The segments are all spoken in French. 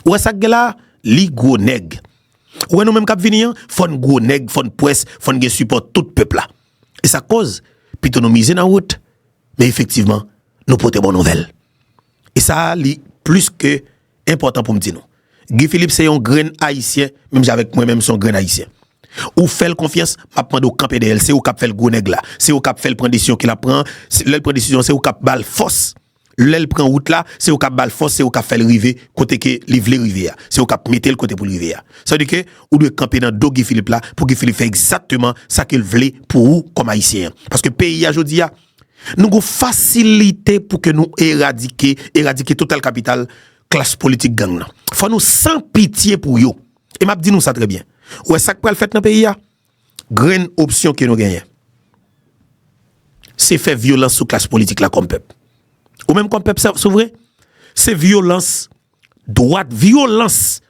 Ou ça là, li gros nèg. Ou nous même cap venir, faut gros nèg, faut presse, faut gen support tout peuple là. Et ça cause plutôt nous miser dans route. Mais effectivement, nous porter bonne nouvelle. Et ça li plus que important pour me dire nous. Guy Philippe c'est un grain haïtien, même avec moi-même son grain haïtien. Ou fait confiance, m'a prendre au camp PDL, c'est au cap fait le gros nèg là, c'est au cap fait le prendre décision qu'il a prend, le prend décision c'est au cap bal force. L'elle prend route là, c'est au cap bal force, c'est au cap fait le river côté que livrer rivière, c'est au cap mettre le côté pour rivière. Ça veut dire que ou doit camper dans dos Guy Philippe là pour Guy Philippe fait exactement ça qu'il voulait pour vous comme haïtien. Parce que pays aujourd'hui nous avons facilité pour que nous éradiquer total capital classe politique gang. Faut nous sans pitié pour yo. Et m'a dit nous ça très bien. Ouais ça peut le fait dans pays a. Grande option que nous gagnons. C'est faire violence sur classe politique là comme peuple. Ou même comme peuple c'est vrai. C'est violence droite, violence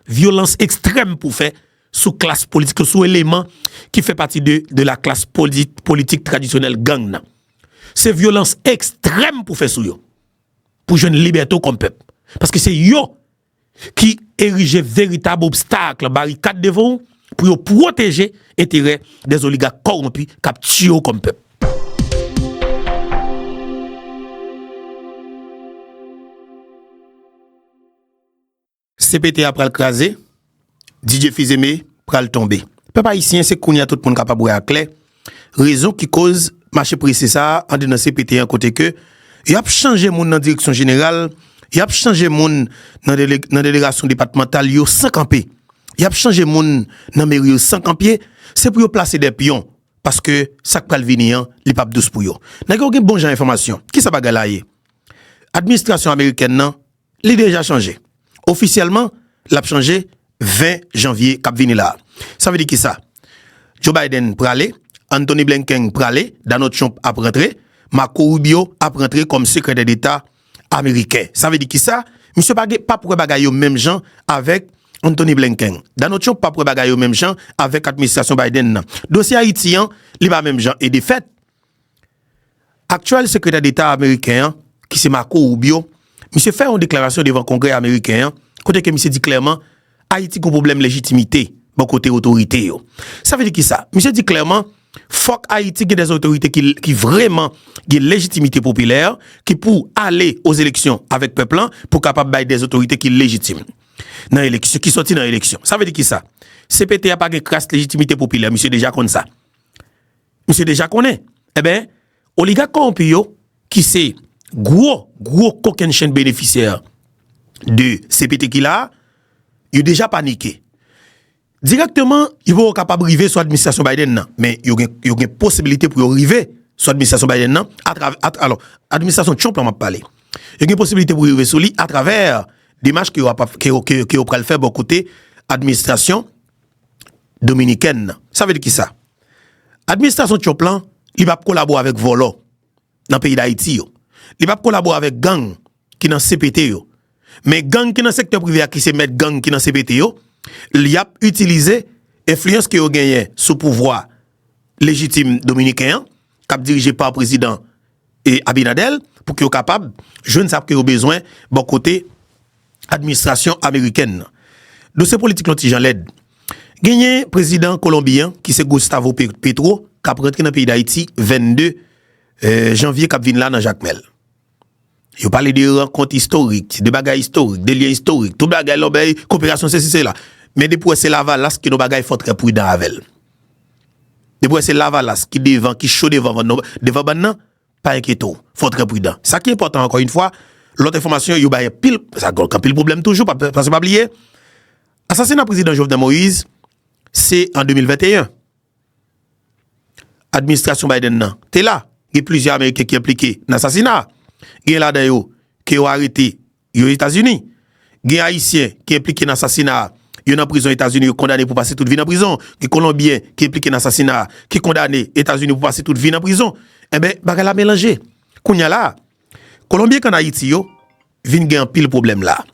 extrême pour faire sous classe politique, sous élément qui fait partie de la classe politique traditionnelle gang. C'est violence extrême pour faire sous yo. Pour jouer une liberté comme peuple. Parce que c'est yo qui érige véritable obstacle, barricade devant pour protéger l'intérêt des oligarques corrompus capturés comme peuple. CPT après le craser, DJ Fizeme pral tomber. Peuple haïtien c'est qu'on y a tout le monde capable de clair. Raison qui cause marché pressé ça en dans CPT en côté que il a changé monde dans direction générale, il a changé monde dans délégation départementale yo sans camper. Il a changé monde dans mairie sans camper, c'est pour placer des pions parce que ça pral venir li pas douce pour yo. N'a aucun bon genre information. Qui ça bagarre là yé? Administration américaine nan, li déjà changé. Officiellement, l'a changé 20 janvier cap vini là. Ça veut dire qui ça? Joe Biden pralé, Anthony Blinken pralé, Donald Trump a rentré, Marco Rubio a rentré comme secrétaire d'État américain. Ça veut dire qui ça? Monsieur pas pour bagaille au même gens avec Anthony Blinken. Donald Trump pas pour bagaille au même gens avec administration Biden. Dossier haïtien, li pas même gens et de fait actuel secrétaire d'État américain qui c'est Marco Rubio, monsieur fait une déclaration devant le Congrès américain, côté que monsieur dit clairement Haïti a un problème de légitimité, bon côté autorité yo. Ça veut dire qui ça? Monsieur dit clairement faut que Haïti ait des autorités qui vraiment ont une légitimité populaire, qui pour aller aux élections avec le peuple, pour capable de des autorités qui sont légitimes dans l'élection, qui sortent dans l'élection. Ça veut dire qui ça? CPT a pas de crasse légitimité populaire, monsieur déjà connaît ça. Monsieur déjà connaît. Eh bien, oligarque corrompu qui c'est gros coquin chaîne bénéficiaire de CPT qui là, il déjà paniqué. Directement, il va capable arriver sur l'administration Biden nan, mais il y a une possibilité pour arriver sur l'administration Biden nan à travers alors administration Trump on m'a parlé. Il y a une possibilité pour arriver sur lui à travers des marches qui on va le faire bon côté administration dominicaine. Ça veut dire qui ça? Administration Trump là, il va collaborer avec Volo dans le pays d'Haïti. Il va collaborer avec gang qui dans CPT yo. Mais gang qui dans secteur privé qui se met gang qui dans CPT yo, il a utilisé l'influence qu'il a gagné sous pouvoir légitime dominicain, cap dirigé par le président et Abinadel, pour qu'il soit capable, je ne sais pas qu'il a besoin, bon côté administration américaine. De ces politiques l'anti Jean l'aide. Gagné président colombien qui c'est Gustavo Petro, qui a rentré dans le pays d'Haïti 22 janvier, qui a venu là dans Jacques Mel. Il parle de rencontres historiques, de bagages historiques, de liens historiques, tout bagages l'obéi, coopération, c'est là. Mais depuis c'est Lavalas qui nos bagages faut très prudent avec. Depuis c'est Lavalas qui devant, qui chaud devant maintenant, pas inquiétant, faut très prudent. Ça qui est important encore une fois, l'autre information, il y a pile, ça a pile problème toujours, parce que pas oublier. Assassinat président Jovenel Moïse, c'est en 2021. Administration Biden nan, t'es là, il y a plusieurs Américains qui sont impliqués dans l'assassinat. Il y a là qui ont arrêté aux États-Unis. Il y a Haïtiens qui sont impliqués dans l'assassinat. Il y a en prison aux États-Unis qui sont condamnés pour passer toute vie en prison. Il y a Colombiens qui sont impliqués dans l'assassinat, qui sont condamnés aux États-Unis pour passer toute vie en prison. Eh bien, il la mélanger. Qu'on y a là, Colombien et Haïti, viennent gagner un pile problème là.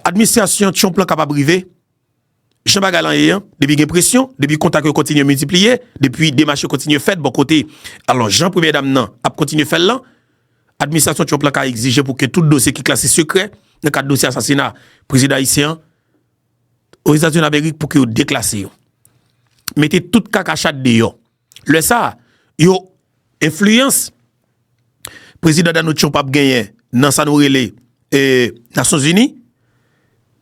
Administration Trump là capable privé. Jean Bagalan depuis une pression, depuis contact continue à multiplier, depuis démarches continue fait bon côté. Alors Jean première dame nan a continué faire là. Administration Trump là a exigé pour que tout dossier qui classé secret le cadre dossier assassinat président haïtien aux États-Unis d'Amérique pour que vous déclassez. Mettez toute cacachade dehors. Le ça, yo influence président Donald Trump a gagné dans sa nourelle Nations Unies.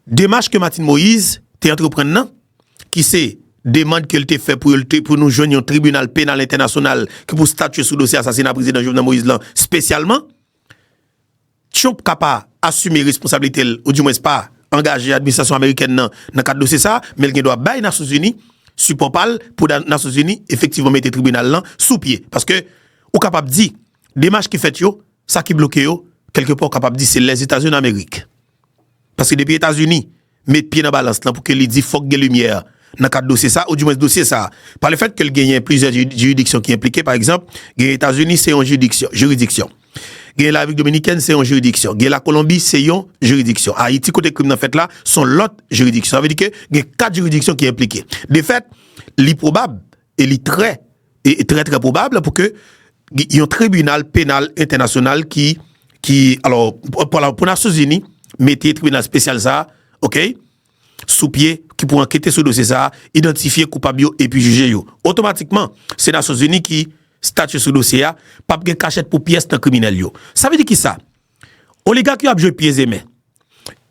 Démarche que Martin Moïse t'est entreprenant qui c'est demande qu'elle t'ait fait pour nous joindre un tribunal pénal international qui pour statuer sur le dossier assassinat président Jovenel Moïse là spécialement. Trump capable assumer responsabilité ou du moins pas engager l'administration américaine dans le cadre de ça, mais il doit bailler les Nations Unies support pour les Nations Unies effectivement mettre le tribunal là sous pied parce que ou capable dire démarche qui fait yo ça qui bloque yo quelque part capable dire c'est les États-Unis d'Amérique parce que depuis les États-Unis mettent pied dans balance là pour que les dit faut que lumière dans le cadre de dossier ça ou du moins dossier ça par le fait que gagne plusieurs juridictions qui impliquées par exemple les États-Unis c'est une juridiction la République dominicaine, c'est une juridiction. La Colombie, c'est une juridiction. Haïti, côté crime, en fait, là, sont l'autre juridiction. Ça veut dire que il y a 4 juridictions qui sont impliquées. De fait, l'improbable et très probable pour que il y ait un tribunal pénal international qui alors, pour les Nations Unies, mettez tribunal spécial ça, ok? Sous pied, qui pour enquêter sur le dossier ça, identifier coupable et puis juger. Automatiquement, c'est les Nations Unies qui statut sur le dossier, pas de cachette pour pièces dans criminel yo. Ça veut dire qui ça? Oligarque qui a joué pieds et mains.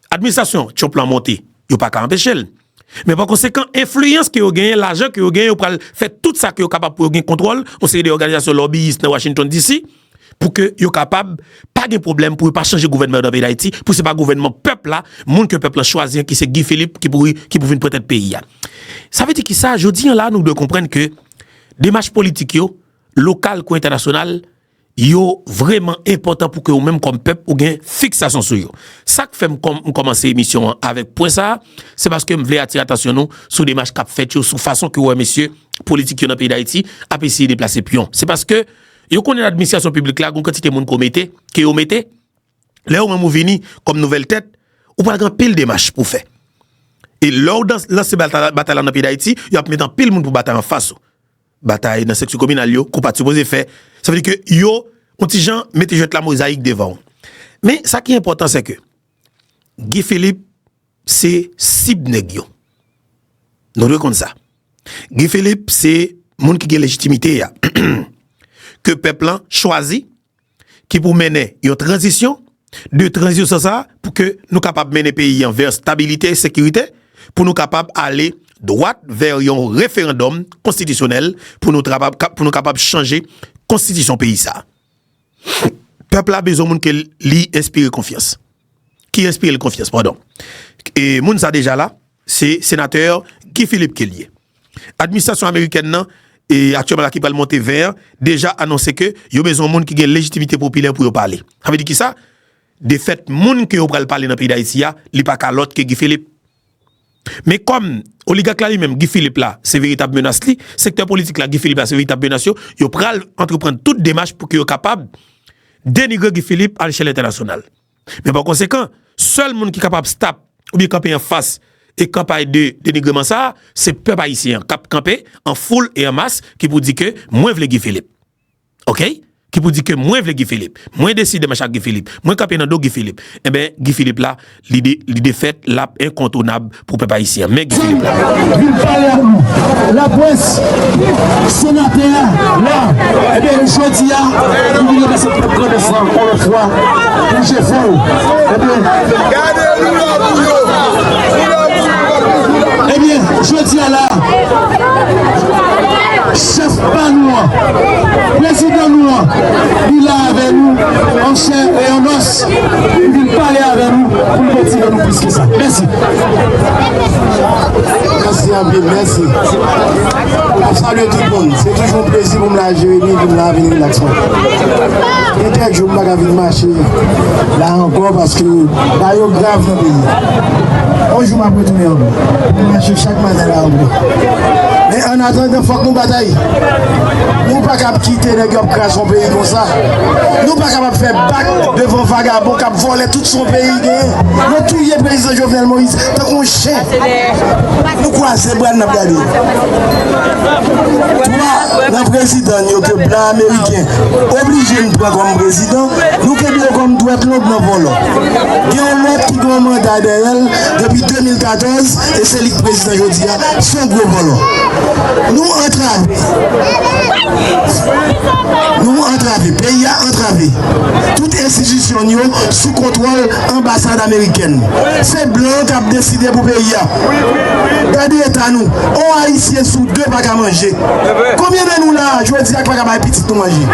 Administration, tu plan monté, yo pas qu'à empêcher. Mais par conséquent, influence que vous gagnez, l'argent que vous gagnez, vous pouvez faire tout ça que vous capable pour gagner contrôle, on sait des organisations lobbyistes dans Washington DC pour que vous capable pas de problème pour pas changer le gouvernement dans le pays d'Haïti, pour c'est pas gouvernement peuple là, monde que peuple a choisi qui c'est Guy Philippe qui pour venir peut-être pays. Ça veut dire qui ça? Je dis là nous devons comprendre que démarche politique yo local ou international, yo vraiment important pour que vous même comme peuple ou gain fixation sur yo. Ça que fait commencer l'émission avec point ça, c'est parce que me voulais attirer attention nous sur des matchs qu'a fait yo sous façon que ouais monsieur politique dans le pays d'Haïti a essayé de placer pion. C'est parce que yo connaît l'administration publique là, gon quantité monde qu'on mettait, que yo mettait, là on venu comme nouvelle tête, ou pas grand pile des matchs pour faire. Et lors dans ces batailles dans le pays d'Haïti, yo a mettre pile monde pour battre en face. Bataille dans section communale yo qu'on pas supposé faire ça veut dire que yo on ti gens mettez jet la mosaïque devant mais ça qui est important c'est que Guy Philippe c'est cible nèg yo nous devons comme ça Guy Philippe c'est monde qui a légitimité ya que peuple choisi qui pour mener une transition ça pour que nous capable mener pays en vers stabilité et sécurité pour nous capable aller droite vers un référendum constitutionnel pour nous capable changer constitution pays ça. Peuple a besoin que lui inspire confiance. Qui inspire confiance pardon. Et moun ça déjà là, c'est sénateur Guy Philippe Kelly. Administration américaine nan et actuellement là qui va monter vers déjà annoncé que yo besoin monde qui a légitimité populaire pour parler. Ça veut dire qui ça? De fait monde qui yo pral parler dans pays d'Haïti li pas ka l'autre que Guy Philippe. Mais comme oligarque là lui-même Guy Philippe là, c'est véritable menace li, secteur politique là Guy Philippe là c'est véritable menace yo pral entreprendre toute démarche pour que yo capable dénigrer Guy Philippe à l'échelle internationale. Mais par conséquent, seul monde qui est capable stop ou bien camper en face et campagne de dénigrement ça, c'est peuple haïtien cap camper en foule et en masse qui pour dire que moi vle Guy Philippe. OK? Qui pour dire que moi vle Guy Philippe, moi décide de marcher Guy Philippe, moi camper dans dos Guy Philippe. Eh ben Guy Philippe là, l'idée faite là incontournable pour peuple haïtien. Mais Guy Philippe là. La presse sénateur là, eh bien jeudi il y a cette reconnaissance encore une fois pour chef. Eh bien jeudi là chef Panoua, président Noua, il est avec nous en chair et en os. Il vient parler avec nous pour nous motiver nous plus que ça. Merci. Merci Ambien, merci. Salut tout le monde. C'est toujours un plaisir pour me la Jérémy, pour me la venir l'action. Et quelques jours, je vais venir marcher là encore parce que là, il y a grave dans le pays. Un jour, je vais retourner en haut. Je vais marcher chaque matin là en haut. Mais en attendant, il faut que nous bataille. Nous ne pouvons pas quitter les gars pour son pays comme ça. Nous ne pouvons pas faire bac devant vagabond qui voler tout son pays. Nous tuons le président Jovenel Moïse tant qu'on chien. Nous croisons les bras de dans président que blanc américain obligé de prendre comme président, nous que comme droite l'autre dans volant. Il y a un autre qui a un mandat d'elle depuis 2014 et c'est le président aujourd'hui, son gros volant. Nous entravés. Nous entravés, pays a entravé. Toute institution sous contrôle ambassade américaine. C'est blanc qui a décidé pour le pays. Regardez l'État nous. On haïtien sous deux pas à manger. Combien de nous là, je veux dire, pas à petit nous manger?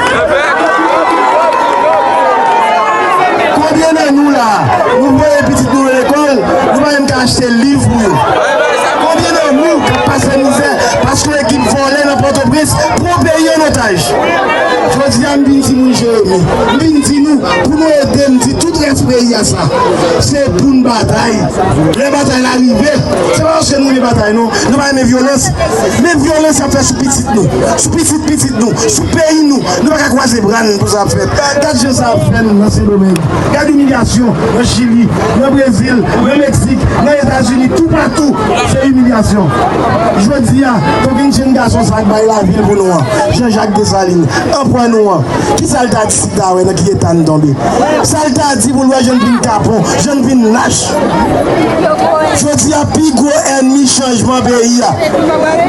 Combien de nous là, nous voyons petit nous à l'école, nous ne pouvons pas acheter le livre pour eux. Combien de nous qui passent misère parce que l'équipe volée dans Port-au-Prince pour payer un otage? Je dis à nous, Jérémy, nous, pour nous aider, tout reste pays à ça. C'est pour une bataille. Les batailles arrivées, c'est pas parce que nous les batailles, non. Nous pas aimer violence. Mais violence, ça fait sous petit nous. Sous petit nous. Sous pays nous. Nous pas croiser bras pour ça faire. Quand je ça fait dans ce domaine. Regarde l'humiliation au Chili, au Brésil, au Mexique, aux États-Unis, tout partout. C'est humiliation. Je dis à un jeune garçon, ça va la ville pour nous. Jean-Jacques Dessalines. Un point nous. Qui ça t'a dit si t'as qui est en tombé? Ça t'a dit pour le jeune vin capon, jeune vin lâche. Je dis à Pigo ennemi changement pays.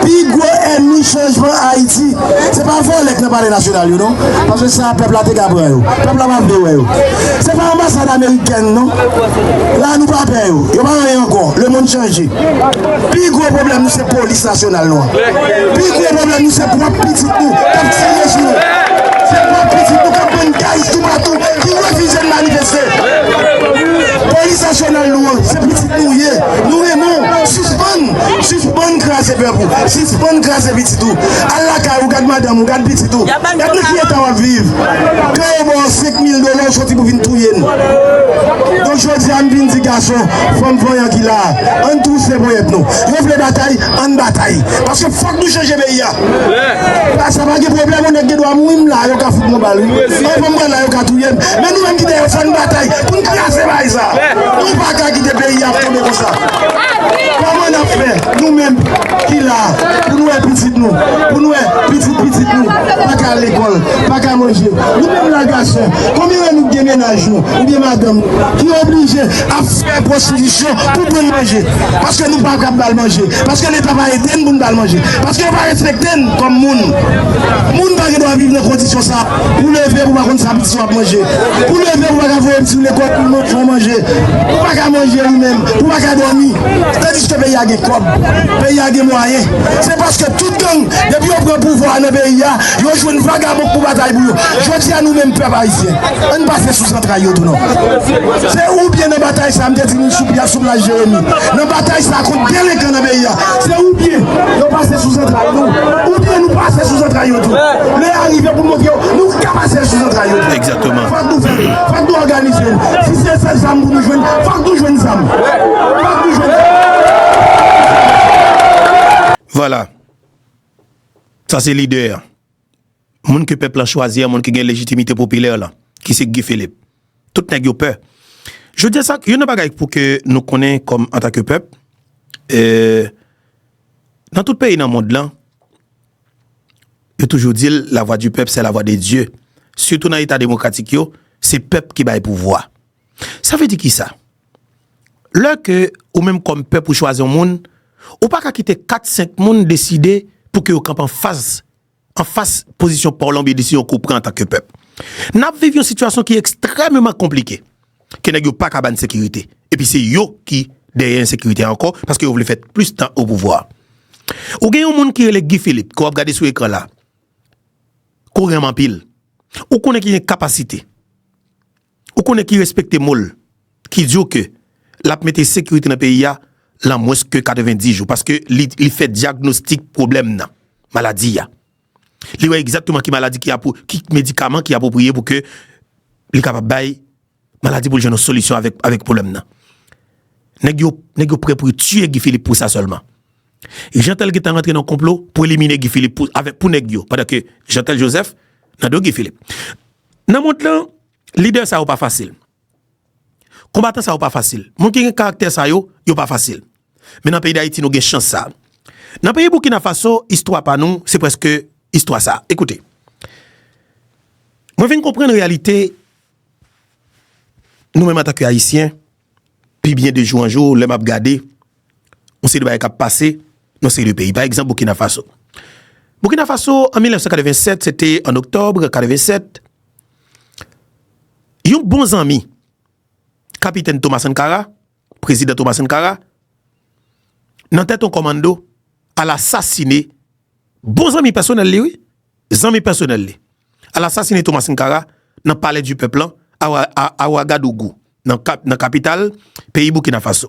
Pigo ennemi changement Haïti. C'est pas vrai que nous parlons national, non? Parce que c'est un peuple à dégabré. Peuple à mabdoué. C'est pas l'ambassade américaine, non? Là, nous pas payé. Il n'y a pas rien encore. Le monde change. Pigo problème, nous, c'est police nationale, non? Pigo problème, nous, c'est propre petit nous. Comme tirer sur nous. C'est pas petit nous qui prennent caïs tout partout, qui refusent de manifester. Police nationale, c'est petit nous, nous aimons, suspendre grâce et peuple, suspendre grâce et petit tout. Allah, regarde madame, regarde petit tout. Regarde qui est en vivre. Quand on a 5 000 $, sorti pour venir touiller. Donc je dis à un petit garçon, femme voyant qu'il a, on tous ces voyants nous. On fait bataille, en bataille. Parce que faut que nous changions les pays. Là, ça va pas de problème, on a des droits mourir là, on a fait mon bal. On va me là, on a tout. Mais nous-mêmes qui devons faire une bataille, pour nous casser ça. Nous ne pouvons pas quitter le pays à tomber comme ça. Comment on a fait, nous-mêmes, qui là, pour nous être petits nous, pour nous être petits nous, pas qu'à l'école, pas qu'à manger. Nous-mêmes, la garçon, combien nous gagnons ménage, ou bien madame, qui est obligé à faire prostitution pour nous manger. Parce que nous ne pouvons pas manger. Parce que l'État va aider nous pour nous manger. Parce qu'on va respecter comme monde. Monde ne doit vivre dans des conditions ça. Pour lever, pour ne pas ça pour manger. Pour lever, pour ne pas voir sur l'école pour nous manger. Pour ne pas manger nous-mêmes. Pour ne pas dormir. C'est-à-dire que le pays a des copes. Le pays a des moyens. C'est parce que tout gang, depuis qu'on prend le pouvoir dans le pays, ils ont joué une vagabond pour bataille pour eux. Je dis à nous-mêmes, peuple haïtien, on ne pas faire sous entrailles tout non. C'est ou bien dans la bataille, ça me dit sous la Jérémy. Dans la bataille, ça compte bien les camps dans le pays. C'est ou bien nous passer sous entrailles ou bien nous passer sous entrailles tout. Les arrivés pour montrer nous capaciter sous entrailles. Exactement. Faut que nous organiser. Si c'est ça, ça pour nous joindre, faut que nous joindre ça. Voilà. Ça, c'est leader. Moun que peuple a choisi, moun qui a une légitimité populaire là, qui c'est Guy Philippe. Tout n'est pas peur. Je dis ça, il y a une bagaille pour que nous connaissions comme en tant que peuple. Dans tout pays dans le monde là, il y a toujours dit la voix du peuple, c'est la voix de Dieu. Surtout dans l'État démocratique, c'est le peuple qui va le pouvoir. Ça veut dire qui ça? Là que, ou même comme peuple, ou choisir un monde, ou pas qu'à quitter 4-5 monde décider pour que vous campez en face position pour l'ambition qu'on prend en tant que peuple. Nous vivons une situation qui est extrêmement compliquée. Qui n'a pas qu'à de sécurité. Et puis c'est yo qui derrière insécurité encore parce que vous voulez faire plus de temps au pouvoir. Ou gagne un monde qui est le Guy Philippe, qu'on a regardé sur l'écran là. Qu'on vraiment pile. Ou qu'on a qui a une capacité. Ou qu'on a qui respecte molle. Qui dit que la mettre sécurité dans le pays là moins que 90 jours parce que il fait diagnostic problème nan maladie ya. Il voit exactement qui maladie qui médicament qui approprié pour que il capable bailler maladie pour une solution avec problème nan. Nèg yo prêt pour tuer Guy Philippe pour ça seulement. Et Jean-Tel qui est rentré dans le complot pour éliminer Guy Philippe avec pour nèg yo pendant que Jean-Tel Joseph n'a do Guy Philippe. Dans monde là leader ça pas facile. Combattant ça pas facile. Moun qui a caractère ça yo pas facile. Mais dans le pays d'Haïti nous avons chance ça. Dans le pays Burkina Faso, histoire pas nous, c'est presque histoire ça. Écoutez. Moi, je viens comprendre la réalité, nous-mêmes en tant qu'Haïtiens, puis bien de jour en jour, les m'a regardé, on sait de qui a passé dans ces deux pays. Par exemple, Burkina Faso. Burkina Faso, en 1987, c'était en octobre 1987, un bon ami, capitaine Thomas Sankara, président Thomas Sankara, dans tête un commando, à l'assassiner, bon ami personnel, oui, ami personnel, à l'assassiner Thomas Sankara dans le palais du peuple à Ouagadougou, dans la capitale, pays Burkina Faso.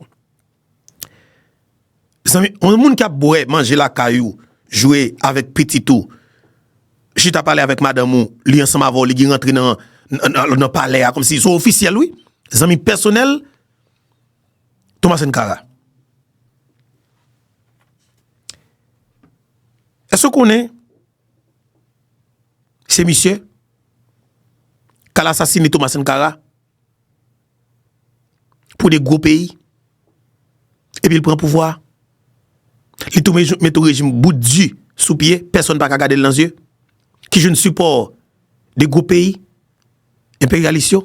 On monde qui a boire, manger la caillou, jouer avec petit tout. Je t'ai parlé avec madame ou, li ensemble avant, li rentre dans le palais comme si sont officiels, oui. Les amis personnels, Thomas Sankara. Est-ce qu'on est c'est monsieur qui a assassiné Thomas Sankara pour des gros pays et puis il prend pouvoir. Il tout met au régime bout de Dieu sous pied, personne ne peut regarder dans les yeux. Qui je ne support des gros pays impérialistes.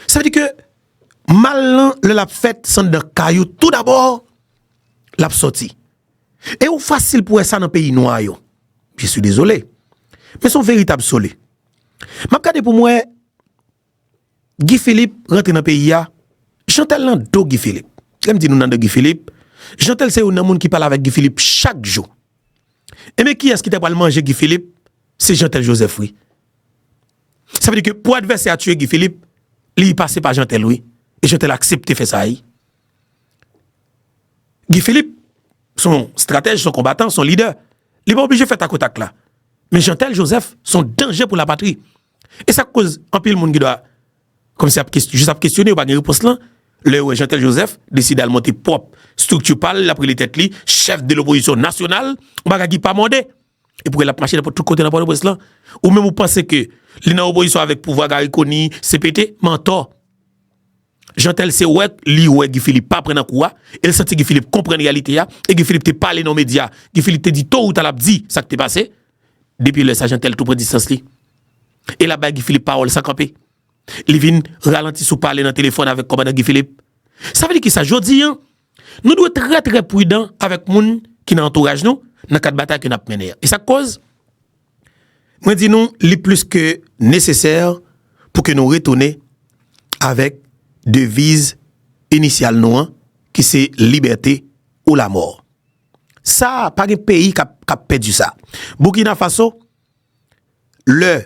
Ça veut dire que mal le l'a fait sans de caillou tout d'abord l'a sorti. Et ou facile pour ça dans pays noir yo. Je suis désolé. Mais son véritable solé. M'a regardé pour moi Guy Philippe rentre dans pays a Chantal nan do Guy Philippe. J'aime dire nous nan do Guy Philippe. Chantal c'est un monde qui parle avec Guy Philippe chaque jour. Et mais qui est-ce qui t'a pas manger Guy Philippe? C'est Jean-Tel Joseph, oui. Ça veut dire que pour adversaire à tuer Guy Philippe, il passe par Jean-Tel, oui. Et Jean-Tel a accepté de faire ça. Guy Philippe, son stratège, son combattant, son leader, il n'est pas obligé de faire ta contact là. Mais Jean-Tel Joseph, son danger pour la patrie. Et ça cause un peu le monde qui doit, comme ça, juste à questionner ou pas de réponse là. Le Jean-Tel Joseph décide de monter propre structure parle, il a pris les têtes li, chef de l'opposition nationale, on va pas mandé. Et pour la marcher de tout côté dans le là. Ou même vous pensez que les dans opposition avec pouvoir Gariconi, CPT, mentor. Jean-Tel c'est ouais, li ouais Guy Philippe pas prendre quoi, il senti Guy Philippe comprendre réalité ya et Guy Philippe te parler dans médias, Guy Philippe te dit tôt ou t'as dit ça que t'est passé depuis le sergent Tel tout prend distance li. Et là-bas Guy Philippe parole sans camper. Il vient ralentir sous parler dans téléphone avec commandant Guy Philippe. Ça veut dire que ça jodi hein, nous devons être très prudents avec moun qui dans entourage nous dans quatre batailles que n'a mené. Et ça cause moi dis nous li plus que nécessaire pour que nous retournions avec devise initiale nous qui c'est liberté ou la mort. Ça pas un pays qui a perdu ça. Burkina Faso le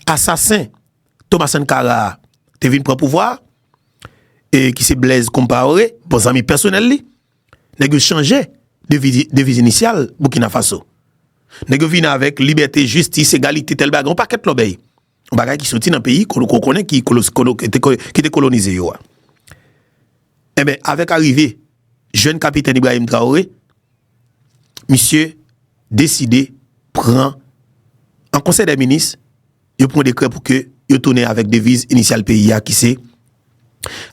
assassin Thomas Sankara te vient prendre pouvoir et qui se Blaise Compaoré pour amis personnel li nèg changer devise initiale Burkina Faso. Nèg vient avec liberté, justice, égalité tel bagarre, on paquet l'obéi. On bagay qui sorti dans pays qu'on connaît qui était colonisé yo. Eh ben avec arrivée jeune capitaine Ibrahim Traoré, monsieur décidé prend en conseil des ministres, il prend décret pour que il tourne avec devise initiale pays qui c'est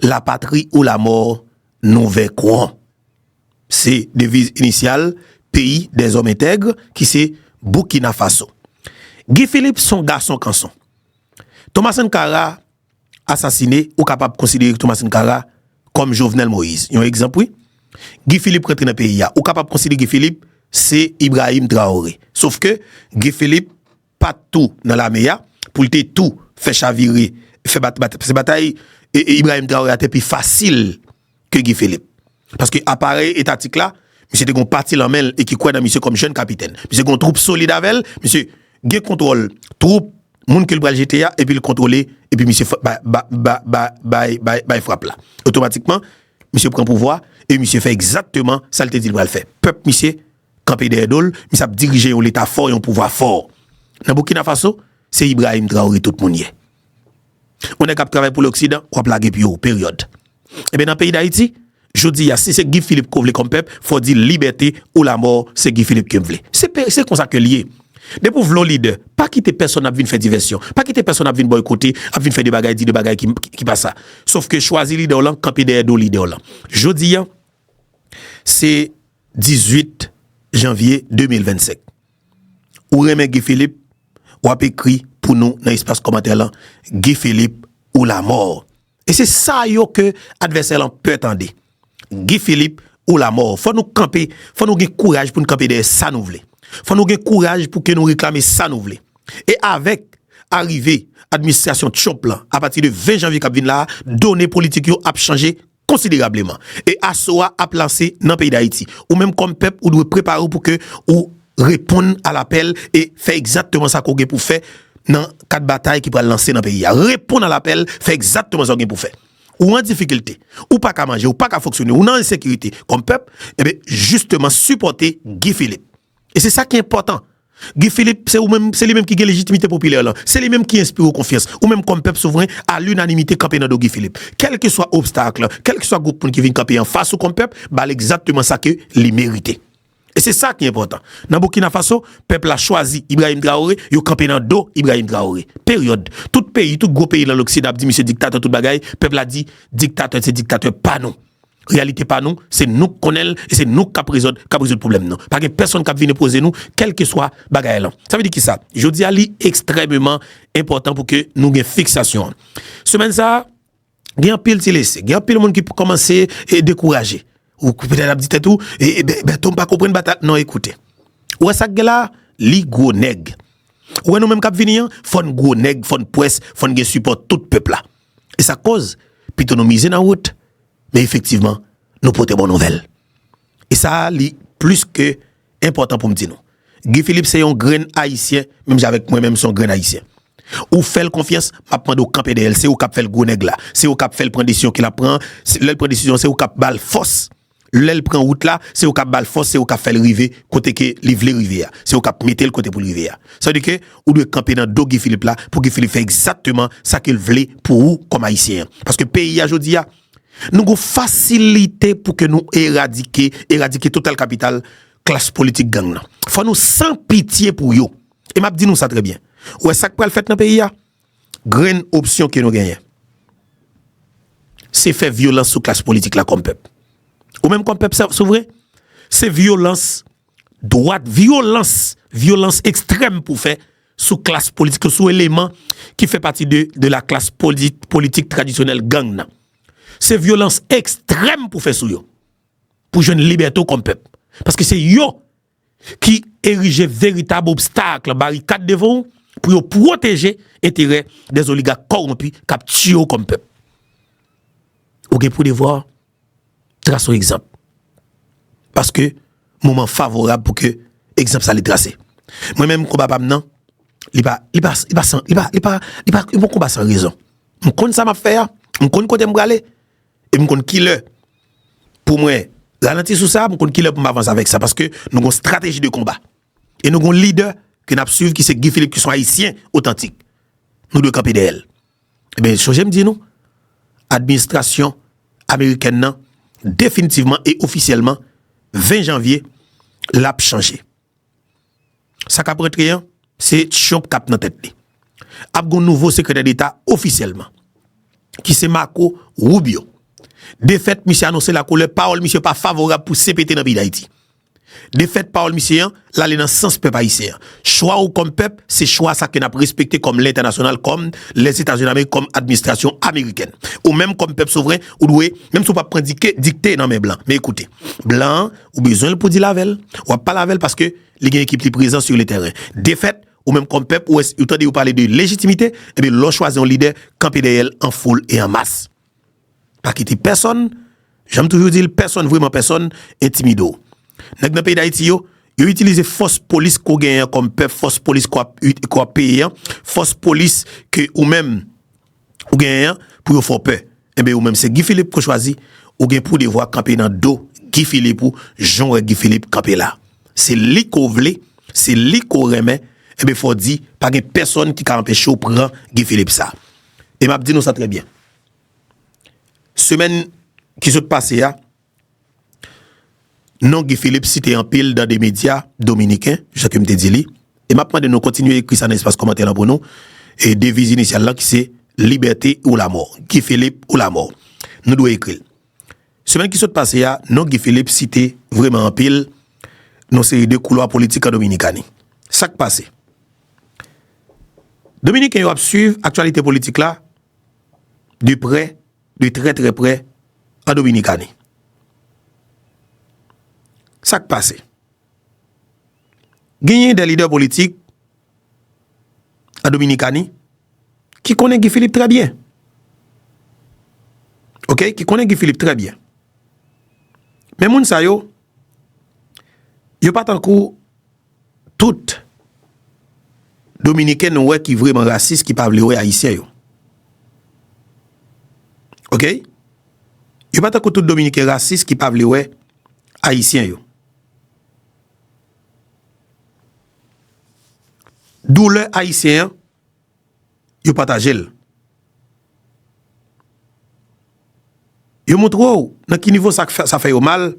la patrie ou la mort nous vaincrons. C'est devise initiale pays des hommes intègres qui c'est Burkina Faso. Guy Philippe son garçon canson. Thomas Sankara assassiné ou capable de considérer Thomas Sankara comme Jovenel Moïse. Un exemple oui. Guy Philippe rentre dans le pays ou capable de considérer Guy Philippe c'est Ibrahim Traoré. Sauf que Guy Philippe pas tout dans la meilleure pour te tout fait chavirer, fait bataille et Ibrahim Traoré a été plus facile que Guy Philippe. Parce que appareil étatique là, monsieur te gon parti en main et qui croit dans monsieur comme jeune capitaine. Monsieur gon troupe solide avec, monsieur gen contrôle troupe moun que le bral GTA et puis le contrôler et puis monsieur frappe là. Automatiquement, monsieur prend pouvoir et monsieur fait exactement ça le te dit le faire. Peuple monsieur campé derrière dol, monsieur a dirigé un l'état fort et un pouvoir fort. Dans Burkina Faso, c'est Ibrahim Traoré tout le monde. On est capable de travailler pour l'Occident, on va plaguer puis période. Et bien dans le pays d'Haïti, je dis, si c'est Guy Philippe qui veut comme peuple, il faut dire liberté ou la mort, c'est Guy Philippe qui veut. C'est comme ça que lié. Des pauvres leaders, pas quitter personne à venir faire diversion, pas quitter personne à venir boycotter, à venir faire des bagailles qui passent ça. Sauf que choisir leader là, camper derrière deux leaders là. Je dis, c'est 18 janvier 2025. ou remet Guy Philippe, ou a écrit pour nous dans l'espace commentaire là, Guy Philippe ou la mort. Et c'est ça yo que adversaire là peut attendre. Guy Philippe ou la mort. Faut nous camper, faut nous avoir courage pour nous camper derrière ça nous voulons. Faut nous avoir courage pour que nous réclamer ça nous voulons. Et avec arrivée administration Trump là, à partir de 20 janvier qui vient là, données politiques yo a changé considérablement. Et ASOA a lancé dans le pays d'Haïti. Ou même comme peuple, ou doit préparer pour que ou répondre à l'appel et faire exactement ça qu'on a pour faire dans quatre batailles qui pourraient lancer dans le pays. Répondre à l'appel, faire exactement ça qu'on a pour faire. Ou en difficulté, ou pas qu'à manger, ou pas qu'à fonctionner, ou en insécurité comme peuple, eh bien, justement supporter Guy Philippe. Et c'est ça qui est important. Guy Philippe, c'est lui-même qui a la légitimité populaire là. C'est lui-même qui inspire confiance. Ou même comme peuple souverain, à l'unanimité camper dans Guy Philippe. Quel que soit obstacle, quel que soit groupe qui vient camper en face ou comme peuple, bah exactement ça que les mérité. Et c'est ça qui est important. Dans Burkina Faso, peuple a choisi Ibrahim Traoré, il a campé dans dos Ibrahim Traoré. Période. Tout pays, tout gros pays dans l'Occident a dit monsieur dictateur tout bagaille, peuple a dit dictateur, c'est dictateur pas nous. Réalité pas nous, c'est nous qui connaissons et c'est nous qui résoudre le problème non. Pas que personne qui vient poser nous quel que soit bagaille là. Ça veut dire qui ça? Je dis à lui extrêmement important pour que nous ayons fixation. Semaine ça, il y a un pile laissé, il y a un pile monde qui commence à décourager. Ou peut-être a dit tout et ben ton pas comprendre bataille non écoutez. Ou ça là, li gros nèg. Ou nous même cap venir, faut gros nèg, faut presse, faut gen support tout peuple là. Et ça cause plutôt nous miser dans route. Mais effectivement, nous portons bonne nouvelle. Et ça, c'est plus que important pour me dire. Guy Philippe, c'est un grain haïtien, même avec moi-même, son grain haïtien. Ou fait confiance, m'a prendre au camp PDL, c'est au cap fait le gros nègre là. C'est au cap fait le prendre décision qu'il a prend, l'elle prend décision, c'est au cap bal force. L'elle prend route là, c'est au cap bal force, c'est au cap fait le river côté que livre rivière. C'est au cap mettre le côté pour rivière. Ça veut dire que ou doit camper dans dos Guy Philippe là pour Guy Philippe fait exactement ça qu'il voulait pour vous comme haïtien. Parce que pays aujourd'hui nous avons facilité pour que nous éradiquer total capital classe politique gang. Faut nous sans pitié pour eux. Et m'a dit nous ça très bien. Ouais ça que le fait dans pays a grande option que nous gagnons. C'est faire violence sur classe politique là comme peuple. Ou même comme peuple souverain, c'est violence droite, violence extrême pour faire sous classe politique, sous élément qui fait partie de la classe politique traditionnelle gang. C'est violence extrême pour faire sous yo. Pour jouer une liberté comme peuple. Parce que c'est yo qui érige véritable obstacle, barricade devant pour protéger l'intérêt des oligarques corrompus qui tuent comme peuple. Ok, pour devoir tracer un exemple. Parce que moment favorable pour que exemple ça les tracer. Moi-même, combat pas maintenant, il pas combat sans raison. Je connais ça m'a fait, je connais côté m'aller et je connais qui le. Pour moi, ralentir sur ça, je connais qui le pour m'avancer avec ça parce que nous avons une stratégie de combat. Et nous avons un leader que nous suivons qui c'est Guy Philippe qui sont haïtiens authentiques. Nous devons camper d'elle. Eh bien, je me dis nous, administration américaine non, définitivement et officiellement 20 janvier l'a changé. Ça qu'a prêté c'est Trump cap dans tête. A un nouveau secrétaire d'État officiellement qui c'est Marco Rubio. De fait, monsieur annoncé la couleur parole monsieur pas favorable pour CPT dans le pays d'Haïti. De fait, parole monsieur là dans sens peuple haïtien. Choix ou comme peuple, c'est choix ça que n'a respecté comme l'international comme les États-Unis d'Amérique comme administration américaine. Ou même comme peuple souverain ou doué même si on pas prendre dicter dans mes blancs. Mais écoutez, blanc ou besoin pour dire lavel, ou pas lavel parce que les gagne équipe présent sur le terrain. De fait, ou même comme peuple ou entendez vous parler de légitimité, et bien l'on choisit un leader camper derrière en foule et en masse. Pas quitter personne, j'aime toujours dire personne vraiment personne intimido. Dans le pays d'Haïti, ils utilisent force police qu'on gagne comme peuple, force police qu'on paye, force police que ou même ou gagne pour faire peur. Et bien ou même c'est Guy Philippe qu'on choisit ou gagne pour devoir camper dans dos Guy Philippe ou Jean Guy Philippe camper là. C'est lui qu'on veut, c'est lui qu'on remet. Et bien faut dire pas que personne qui a empêché au prend Guy Philippe ça. Et m'a dit nous ça très bien. Semaine qui se passe là, non Guy Philippe cité en pile dans des médias dominicains, je sais que me dit et m'a demandé de nous continuer à écrire ça dans l'espace commentaire là pour nous et devise initiale là qui c'est liberté ou la mort. Guy Philippe ou la mort. Nous devons écrire. Semaine qui se passe là, non Guy Philippe cité vraiment en pile dans série de couloirs politiques en Dominicanie. ça qui passe. Dominicains yo ap suivre actualité politique là de près, de très très près en Dominicanie. Ça qui passe. Gagné des leaders politiques en Dominicanie qui connaît Guy Philippe très bien. OK, qui connaît Guy Philippe très bien. Mais moun sa yo pas tant coup tout Dominicain ouais qui vraiment raciste qui pas vle haïtien yo. OK? Yo pas tant coup tout Dominicain raciste qui pas vle haïtien yo. D'où le haïtien yo partage l. Yo montre dans quel niveau ça fait au mal.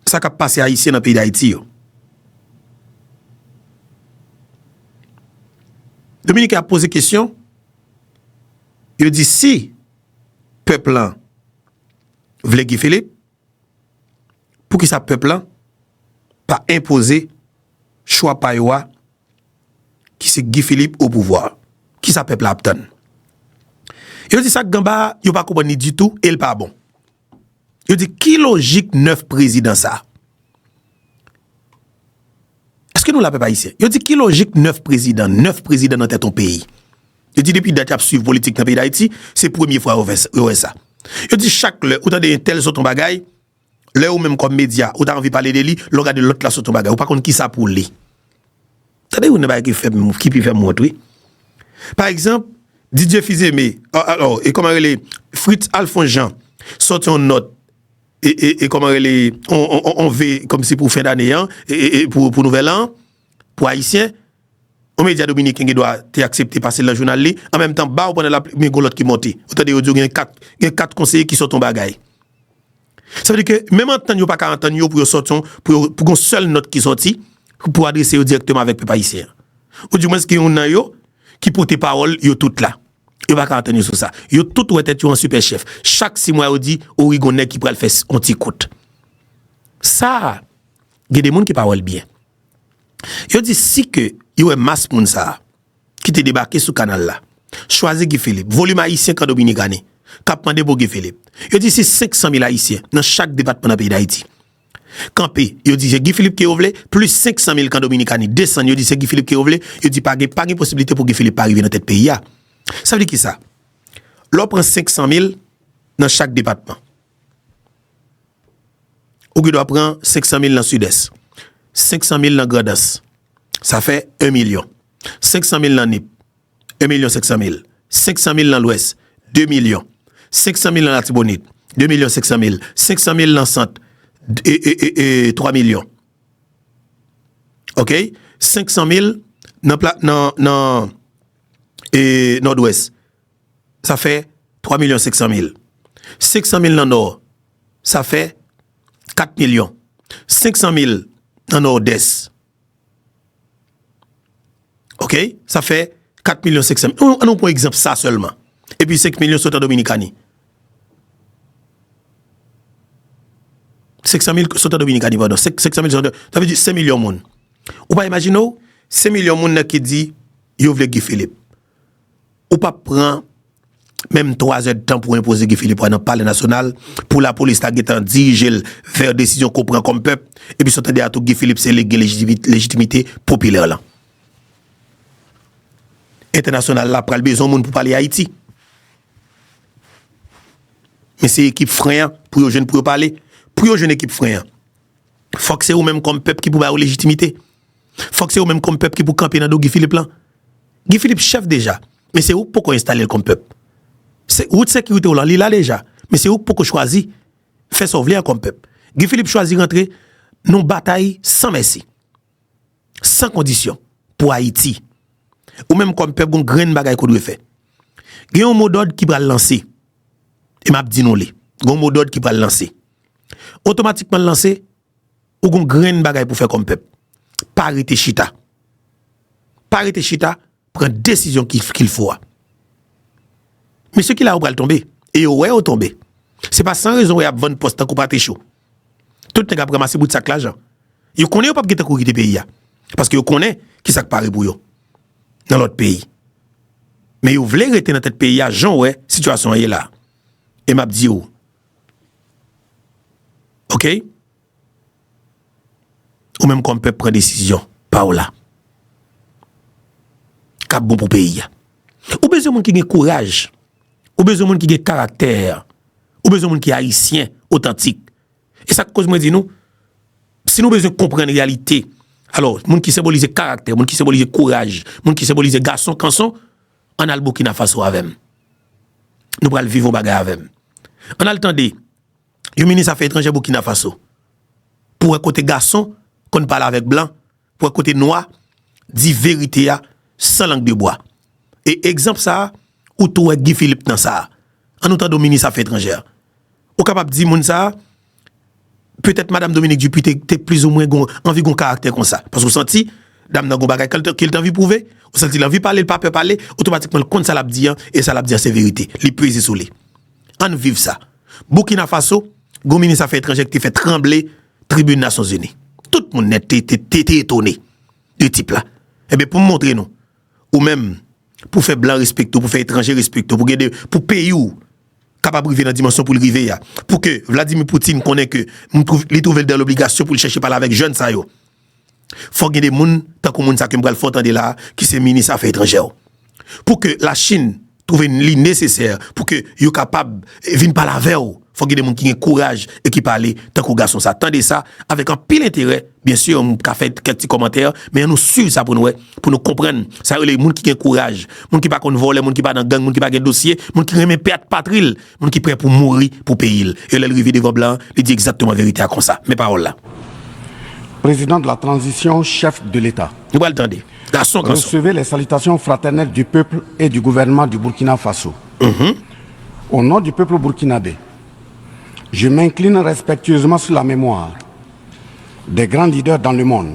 Ça qui passe haïtien dans le pays d'Haïti. Dominique a posé question. Il dit si peuple là veut Guy Philippe, pour qui ça peuple là pas imposer choix payoua qui c'est Guy Philippe au pouvoir. Qui ça peuple là obtient. Il dit ça Gamba, il pas comprendre du tout et il pas bon. Il dit qui logique 9 présidents ça? Est-ce que nous l'appelons pas ici? Il dit qui logique 9 présidents dans ton pays. Il dit depuis date suivre politique dans le pays d'Haïti, c'est première fois où ça. Il dit chaque le ou de tel sur ton bagay, là ou même comme média, ou t'as envie de parler de lui, le regarde l'autre là sur ton bagay, ou pas contre qui ça pour lui. T'as ou ne pas qui peut faire montrer. Par exemple, DJ Fizemé, alors et comment les Fritz Alphonse Jean sorti en note et comment les on veut comme si pour fin d'année et pour nouvel an pour haïtien au média dominicain qui doit être accepté passer dans le journal li en même temps ba ou pendant la l'autre qui monte autant audio il y a 4 conseillers qui sortent ton bagay. Ça veut dire que même en temps yo pas 40 ans pour sortir pour une seule note qui sorti pour adresser directement avec peuple haïtien. Ou du moins qui on a yo qui porte parole yo tout là. Yo pas entendre sur ça. Yo tout ou tête un super chef. Chaque 6 mois yo dit Origonais qui pral faire on ti coûte. Ça il y a des monde qui parole bien. Yo dit si que yo est masse moun ça qui te débarqué sur canal là. Choisi Guy Philippe, volume haïtien quand Dominicani. Cap mandé pour Guy Philippe. Yo dit c'est 500 000 haïtiens dans chaque département dans pays d'Haïti. Campé, yo dit c'est Guy Philippe qui ouvre plus 500 000 quand Dominicani descend, yo dit c'est Guy Philippe qui ouvre, yo dit pas de possibilité pour Guy Philippe pas arriver dans tête pays là. Ça veut dire qui ça? L'on prend 500 000 dans chaque département. Ou doit prendre 500 000 dans le sud-est, 500 000 dans le Grand-Est. Ça fait 1 million. 500 000 dans le NIP, 1 500 000. 500 000 dans l'Ouest, 2 millions. 500 000 dans la Tibonite, 2 500 000. 500 000 dans le centre, 3 millions. OK? 500 000 dans nord-ouest, ça fait 3 500 000. 500 000 dans le nord, ça fait 4 millions. 500 000 dans le nord-est. OK? Ça fait 4 500 000. On prend exemple ça seulement. Et puis 5 millions sont en Dominicanie. 500 000 sont en Dominicanie, pardon. 500 000 sont en... Ça veut dire 5 millions de monde. Ou pas imaginer, 5 millions de monde qui dit, yo vle Guy Philippe. Ou pas prendre même 3 heures de temps pour imposer Guy Philippe dans le palais national, pour la police ta getan diriger vers décision qu'on prend comme peuple, et puis s'entendre à tout Guy Philippe, c'est légitimité populaire là. International là, pral besoin monde pour parler Haïti. Mais c'est équipe frein pour les jeunes pour parler. Pour les jeunes équipe frein. Faut que c'est ou même comme peuple qui pour avoir légitimité. Faut que c'est ou même comme peuple qui pour camper dans Guy Philippe là. Guy Philippe chef déjà, mais c'est où pour qu'on installe comme peuple. C'est où de sécurité là, il là déjà, mais c'est où pour qu'on choisit faire sauver comme peuple. Guy Philippe choisit rentrer non bataille sans merci. Sans condition pour Haïti. Ou même comme peuple gon grain bagay qu'on doit faire. Il y a un mot d'ordre qui va lancer. Et m'a dit non li. Un mot d'ordre qui va lancer. Automatiquement lancer ou gon grain bagay pour faire comme peuple. Parité chita. Parité chita prend décision qu'il faut. Mais ce qui là ou va tomber et ouais ou tomber. C'est pas sans raison y a vendre poste tant qu'on pas chaud. Tout n'est pas ramasser bout de sac l'argent. Ils connaissent pas qui quitter pays parce que ils connaissent qui ça paraît pour eux dans l'autre pays. Mais ils veulent rester dans tête pays à Jean ouais, situation est là. Et m'a dit OK? Ou même qu'on peut prendre décision par là. Cap bon pour pays. Ou besoin de monde qui a courage. Ou besoin de monde qui a caractère. Ou besoin de monde qui est haïtien, authentique. Et ça cause moi dit nous si nous besoin comprendre la réalité. Alors, monde qui symbolise caractère, monde qui symbolise courage, monde qui symbolise garçon canson, on a le Burkina Faso avec. Nous allons vivre bagarre avec. On a le temps de le ministre Affaires étrangères Burkina Faso. Pour un côté garçon qu'on parle avec blanc, pour un côté noir, dit vérité sans langue de bois. Et exemple ça, ou tout Guy Philippe dans ça. En autant de ministre Affaires étrangères. Ou capable de dire moun ça, peut-être Madame Dominique Dupuy t'es plus ou moins envie de caractère comme ça. Parce que vous sentez, Dame Nagon Bagay, qu'elle t'a envie prouver, vous sentez l'envie parler, le pas peur parler, automatiquement le compte ça l'a dit, et ça l'a dit c'est vérité. Les pèse sur les. On vive ça. Burkina Faso, le ministre Affaires étrangères qui fait trembler Tribune des Nations Unies. Tout le monde était étonné de type là. Eh bien, pour montrer nous, ou même pour faire blanc respectueux, pour faire étranger respectueux, pour pays où capable de vivre dans la dimension pour le river, pour que Vladimir Poutine connaisse que il trouve dans l'obligation pour le chercher parler avec jeunes ça yo. Faut que des gens tant que moun ça que m'bral faut entendre là qui c'est ministre Affaires étrangères. Pour que la Chine trouve une ligne nécessaire pour que yo capable venir parler avec eux. Faut que des gens qui ont courage et qui parlent tant que garçon ça. Attendez ça avec un pile intérêt. Bien sûr, on a fait quelques petits commentaires, mais on nous suit ça pour nous comprendre. Ça les gens qui ont courage, gens qui pas qu'on voler, gens qui pas dans gang, gens qui pas de dossier, gens qui remet perdre patrie, gens qui prêt pour mourir pour payer. Et le rivière devant blanc, il dit exactement la vérité comme ça. Mes paroles là. Président de la transition, chef de l'État. Nous allons attendre. Recevez les salutations fraternelles du peuple et du gouvernement du Burkina Faso. Au nom du peuple burkinabé, je m'incline respectueusement sur la mémoire des grands leaders dans le monde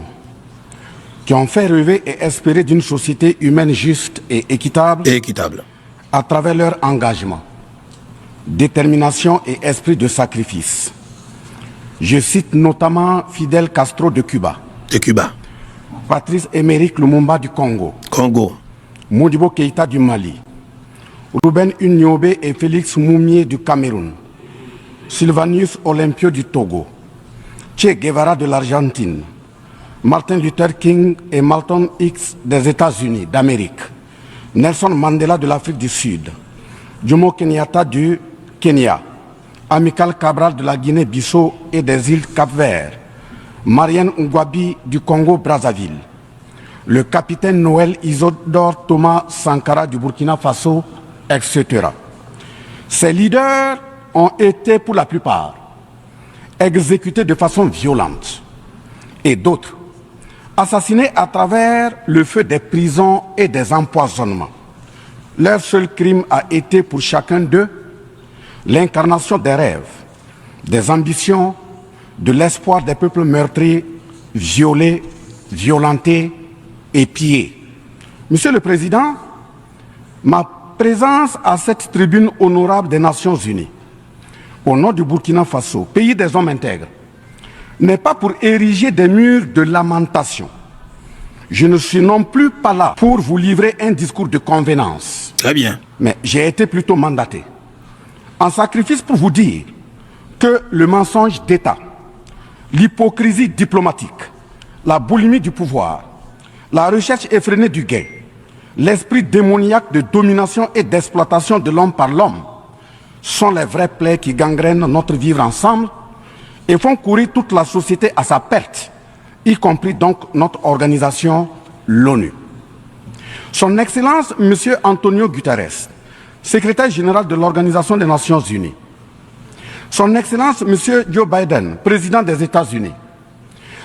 qui ont fait rêver et espérer d'une société humaine juste et équitable à travers leur engagement, détermination et esprit de sacrifice. Je cite notamment Fidel Castro de Cuba, Patrice Émeric Lumumba du Congo, Modibo Keïta du Mali, Ruben Unyobé et Félix Moumié du Cameroun, Sylvanus Olympio du Togo, Che Guevara de l'Argentine, Martin Luther King et Malcolm X des États-Unis d'Amérique, Nelson Mandela de l'Afrique du Sud, Jomo Kenyatta du Kenya, Amical Cabral de la Guinée-Bissau et des îles Cap-Vert, Marianne Ngwabi du Congo-Brazzaville, le capitaine Noël Isidore Thomas Sankara du Burkina Faso, etc. Ces leaders ont été pour la plupart exécutés de façon violente et d'autres assassinés à travers le feu des prisons et des empoisonnements. Leur seul crime a été pour chacun d'eux l'incarnation des rêves, des ambitions, de l'espoir des peuples meurtris, violés, violentés et pillés. Monsieur le Président, ma présence à cette tribune honorable des Nations Unies, au nom du Burkina Faso, pays des hommes intègres, n'est pas pour ériger des murs de lamentation. Je ne suis non plus pas là pour vous livrer un discours de convenance. Très bien. Mais j'ai été plutôt mandaté en sacrifice pour vous dire que le mensonge d'État, l'hypocrisie diplomatique, la boulimie du pouvoir, la recherche effrénée du gain, l'esprit démoniaque de domination et d'exploitation de l'homme par l'homme sont les vrais plaies qui gangrènent notre vivre ensemble et font courir toute la société à sa perte, y compris donc notre organisation, l'ONU. Son Excellence, M. Antonio Guterres, secrétaire général de l'Organisation des Nations Unies. Son Excellence, M. Joe Biden, président des États-Unis.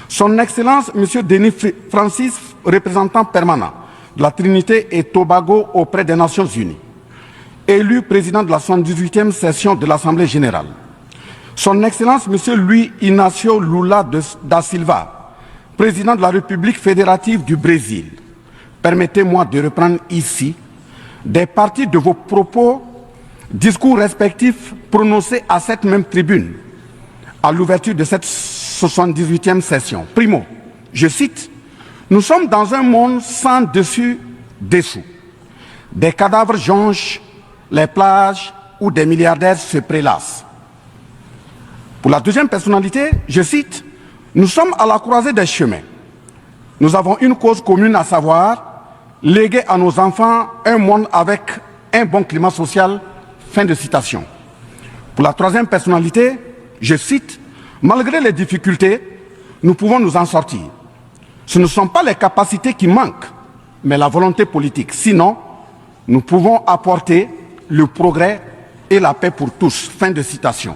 Son Excellence, M. Denis Francis, représentant permanent de la Trinité et Tobago auprès des Nations Unies. Élu président de la 78e session de l'Assemblée générale. Son Excellence, M. Luis Inácio Lula da Silva, président de la République fédérative du Brésil. Permettez-moi de reprendre ici des parties de vos propos, discours respectifs prononcés à cette même tribune, à l'ouverture de cette 78e session. Primo, je cite, « Nous sommes dans un monde sans dessus-dessous. Des cadavres jonchent les plages où des milliardaires se prélassent. » Pour la deuxième personnalité, je cite, « Nous sommes à la croisée des chemins. Nous avons une cause commune, à savoir léguer à nos enfants un monde avec un bon climat social. » Fin de citation. Pour la troisième personnalité, je cite, « Malgré les difficultés, nous pouvons nous en sortir. Ce ne sont pas les capacités qui manquent, mais la volonté politique. Sinon, nous pouvons apporter le progrès et la paix pour tous. » Fin de citation.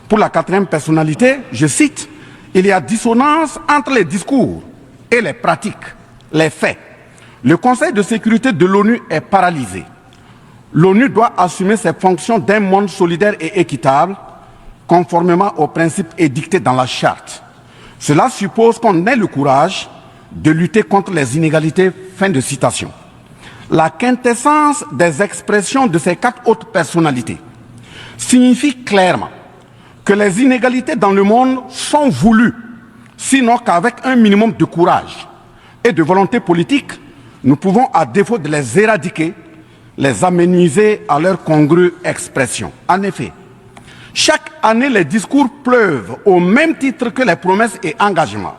Pour la quatrième personnalité, je cite, « Il y a dissonance entre les discours et les pratiques, les faits. Le Conseil de sécurité de l'ONU est paralysé. L'ONU doit assumer ses fonctions d'un monde solidaire et équitable, conformément aux principes édictés dans la charte. Cela suppose qu'on ait le courage de lutter contre les inégalités. » Fin de citation. La quintessence des expressions de ces quatre autres personnalités signifie clairement que les inégalités dans le monde sont voulues, sinon qu'avec un minimum de courage et de volonté politique, nous pouvons, à défaut de les éradiquer, les amenuiser à leur congrue expression. En effet, chaque année, les discours pleuvent au même titre que les promesses et engagements.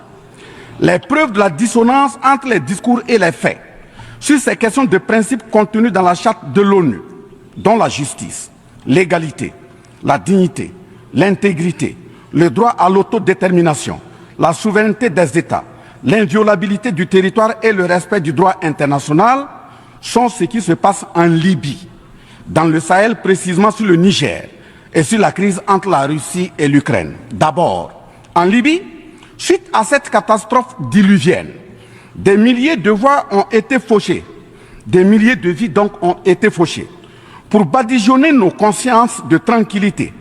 Les preuves de la dissonance entre les discours et les faits sur ces questions de principes contenus dans la charte de l'ONU, dont la justice, l'égalité, la dignité, l'intégrité, le droit à l'autodétermination, la souveraineté des États, l'inviolabilité du territoire et le respect du droit international sont ce qui se passe en Libye, dans le Sahel, précisément sur le Niger, et sur la crise entre la Russie et l'Ukraine. D'abord, en Libye, suite à cette catastrophe diluvienne, des milliers de voix ont été fauchées, des milliers de vies donc ont été fauchées, pour badigeonner nos consciences de tranquillité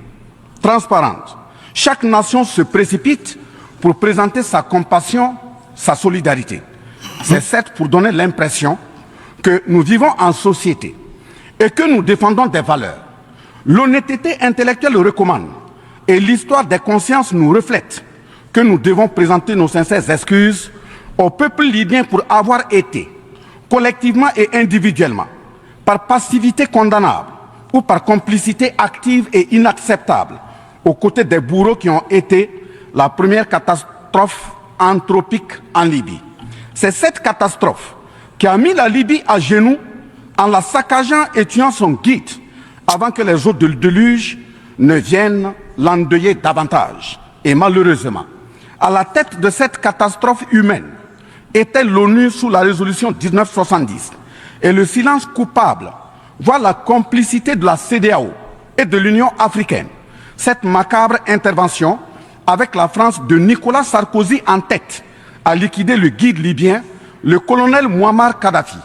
transparente. Chaque nation se précipite pour présenter sa compassion, sa solidarité. C'est certes pour donner l'impression que nous vivons en société et que nous défendons des valeurs. L'honnêteté intellectuelle le recommande et l'histoire des consciences nous reflète que nous devons présenter nos sincères excuses au peuple libyen pour avoir été, collectivement et individuellement, par passivité condamnable ou par complicité active et inacceptable, aux côtés des bourreaux qui ont été la première catastrophe anthropique en Libye. C'est cette catastrophe qui a mis la Libye à genoux en la saccageant et tuant son guide avant que les eaux du déluge ne viennent l'endeuiller davantage. Et malheureusement, à la tête de cette catastrophe humaine était l'ONU sous la résolution 1970 et le silence coupable, voire la complicité de la CEDEAO et de l'Union africaine. Cette macabre intervention, avec la France de Nicolas Sarkozy en tête, a liquidé le guide libyen, le colonel Muammar Kadhafi,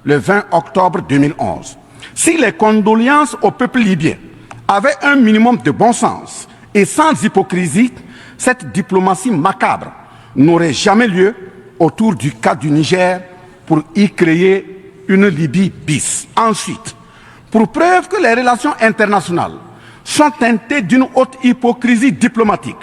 le 20 octobre 2011. Si les condoléances au peuple libyen avaient un minimum de bon sens et sans hypocrisie, cette diplomatie macabre n'aurait jamais lieu autour du cas du Niger pour y créer une Libye bis. Ensuite, pour preuve que les relations internationales sont teintées d'une haute hypocrisie diplomatique,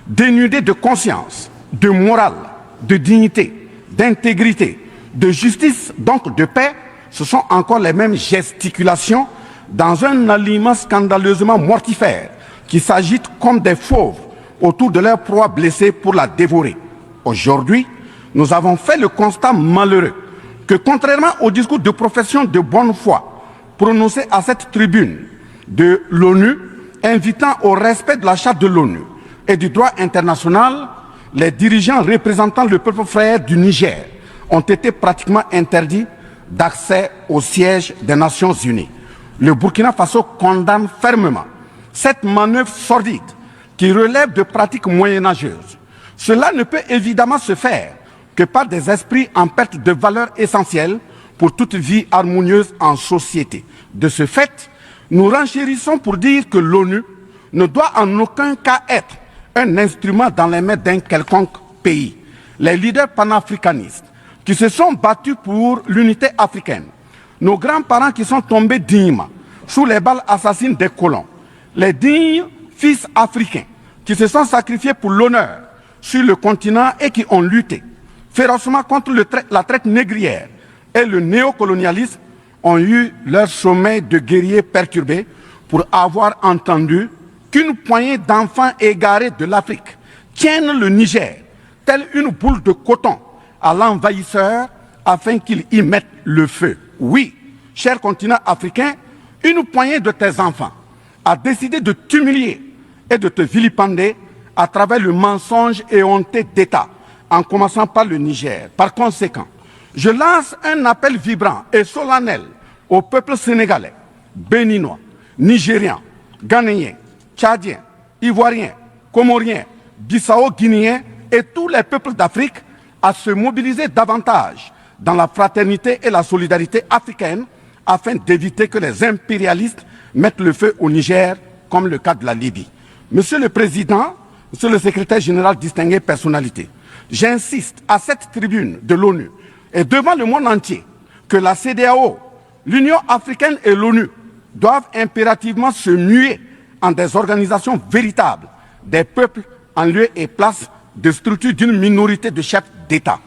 dénudées de conscience, de morale, de dignité, d'intégrité, de justice, donc de paix, ce sont encore les mêmes gesticulations dans un aliment scandaleusement mortifère qui s'agitent comme des fauves autour de leur proie blessée pour la dévorer. Aujourd'hui, nous avons fait le constat malheureux que contrairement au discours de profession de bonne foi prononcé à cette tribune de l'ONU, invitant au respect de la charte de l'ONU et du droit international, les dirigeants représentant le peuple frère du Niger ont été pratiquement interdits d'accès au siège des Nations Unies. Le Burkina Faso condamne fermement cette manœuvre sordide qui relève de pratiques moyenâgeuses. Cela ne peut évidemment se faire que par des esprits en perte de valeurs essentielles pour toute vie harmonieuse en société. De ce fait, nous renchérissons pour dire que l'ONU ne doit en aucun cas être un instrument dans les mains d'un quelconque pays. Les leaders panafricanistes qui se sont battus pour l'unité africaine, nos grands-parents qui sont tombés dignement sous les balles assassines des colons, les dignes fils africains qui se sont sacrifiés pour l'honneur sur le continent et qui ont lutté férocement contre la traite négrière et le néocolonialisme ont eu leur sommet de guerriers perturbés pour avoir entendu qu'une poignée d'enfants égarés de l'Afrique tiennent le Niger, telle une boule de coton, à l'envahisseur afin qu'il y mette le feu. Oui, cher continent africain, une poignée de tes enfants a décidé de t'humilier et de te vilipender à travers le mensonge éhonté d'État, en commençant par le Niger. Par conséquent, je lance un appel vibrant et solennel au peuple sénégalais, béninois, nigérien, ghanéen, tchadien, ivoirien, comorien, bissau-guinéen et tous les peuples d'Afrique à se mobiliser davantage dans la fraternité et la solidarité africaine afin d'éviter que les impérialistes mettent le feu au Niger, comme le cas de la Libye. Monsieur le Président, Monsieur le Secrétaire général, distingué personnalité, j'insiste à cette tribune de l'ONU et devant le monde entier que la CEDEAO, l'Union africaine et l'ONU doivent impérativement se muer en des organisations véritables des peuples en lieu et place de structures d'une minorité de chefs d'État.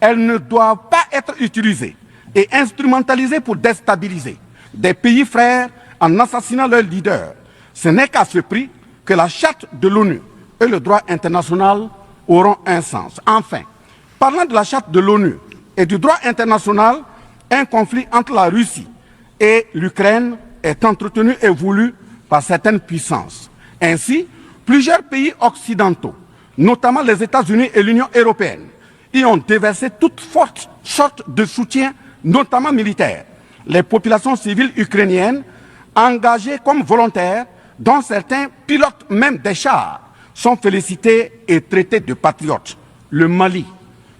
Elles ne doivent pas être utilisées et instrumentalisées pour déstabiliser des pays frères en assassinant leurs leaders. Ce n'est qu'à ce prix que la charte de l'ONU et le droit international auront un sens. Enfin, parlant de la charte de l'ONU et du droit international, un conflit entre la Russie et l'Ukraine est entretenu et voulu par certaines puissances. Ainsi, plusieurs pays occidentaux, notamment les États-Unis et l'Union européenne, y ont déversé toute sorte de soutien, notamment militaire. Les populations civiles ukrainiennes, engagées comme volontaires, dont certains pilotent même des chars, sont félicités et traités de patriotes. Le Mali,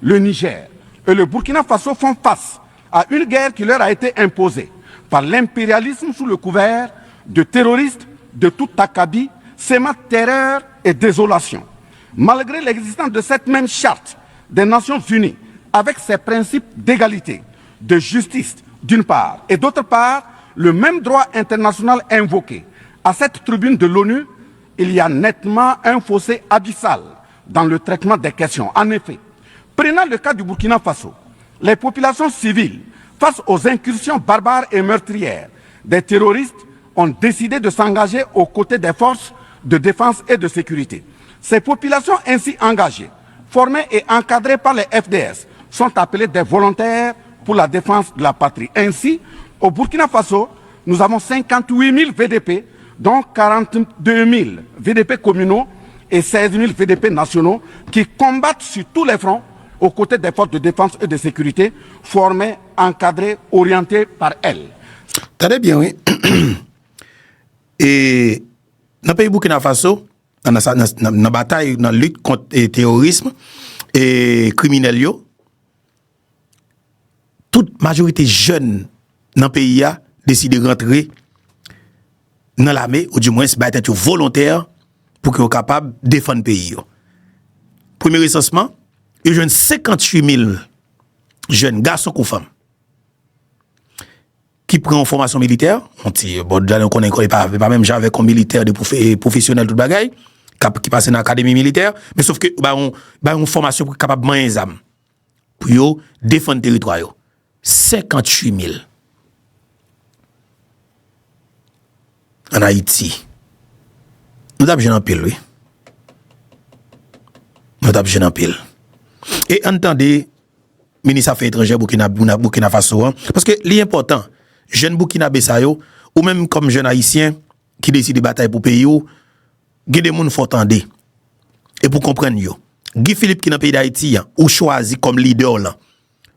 le Niger et le Burkina Faso font face à une guerre qui leur a été imposée par l'impérialisme sous le couvert de terroristes de tout acabit, sémant terreur et désolation. Malgré l'existence de cette même charte des Nations Unies, avec ses principes d'égalité, de justice d'une part, et d'autre part, le même droit international invoqué à cette tribune de l'ONU, il y a nettement un fossé abyssal dans le traitement des questions. En effet, prenant le cas du Burkina Faso, les populations civiles, face aux incursions barbares et meurtrières des terroristes, ont décidé de s'engager aux côtés des forces de défense et de sécurité. Ces populations ainsi engagées, formées et encadrées par les FDS, sont appelées des volontaires pour la défense de la patrie. Ainsi, au Burkina Faso, nous avons 58 000 VDP, dont 42 000 VDP communaux et 16 000 VDP nationaux qui combattent sur tous les fronts aux côtés des forces de défense et de sécurité, formées, encadrées, orientées par elles. Très bien, oui. Et dans le pays Burkina Faso, dans la bataille, dans la lutte contre le terrorisme et criminels, toute majorité jeune dans le pays a décidé de rentrer dans l'armée, ou du moins être volontaire pour qu'ils soient capables de défendre le pays. Premier recensement, il y a 58 000 jeunes garçons ou femmes qui prennent une formation militaire. On ne connaît pas même j'avais comme militaire de professionnel tout bagaille qui passent dans l'académie militaire, mais sauf que une formation pour capable de manier les armes pour défendre le territoire. 58 000 en Haïti. Nous avons en pile, oui. Nous avons en pile. Et entendez, ministre Affaires étrangères Burkina Faso, parce que l'important, jeune Burkinabé Sayo, ou même comme jeune haïtien qui décide de bataille pour pays, il y a des gens qui font entendre. Et pour comprendre, Guy Philippe qui est dans le pays d'Haïti, ou choisi comme leader là.